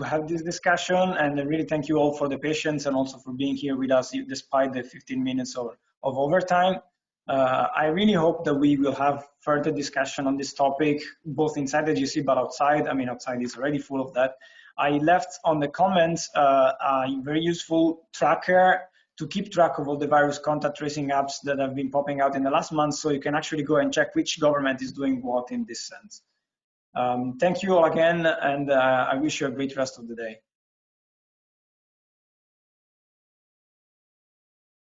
have this discussion, and I really thank you all for the patience and also for being here with us despite the 15 minutes of overtime. I really hope that we will have further discussion on this topic, both inside the GC but outside. I mean, outside is already full of that. I left on the comments a very useful tracker to keep track of all the various contact tracing apps that have been popping out in the last month, so you can actually go and check which government is doing what in this sense. Thank you all again, and I wish you a great rest of the day.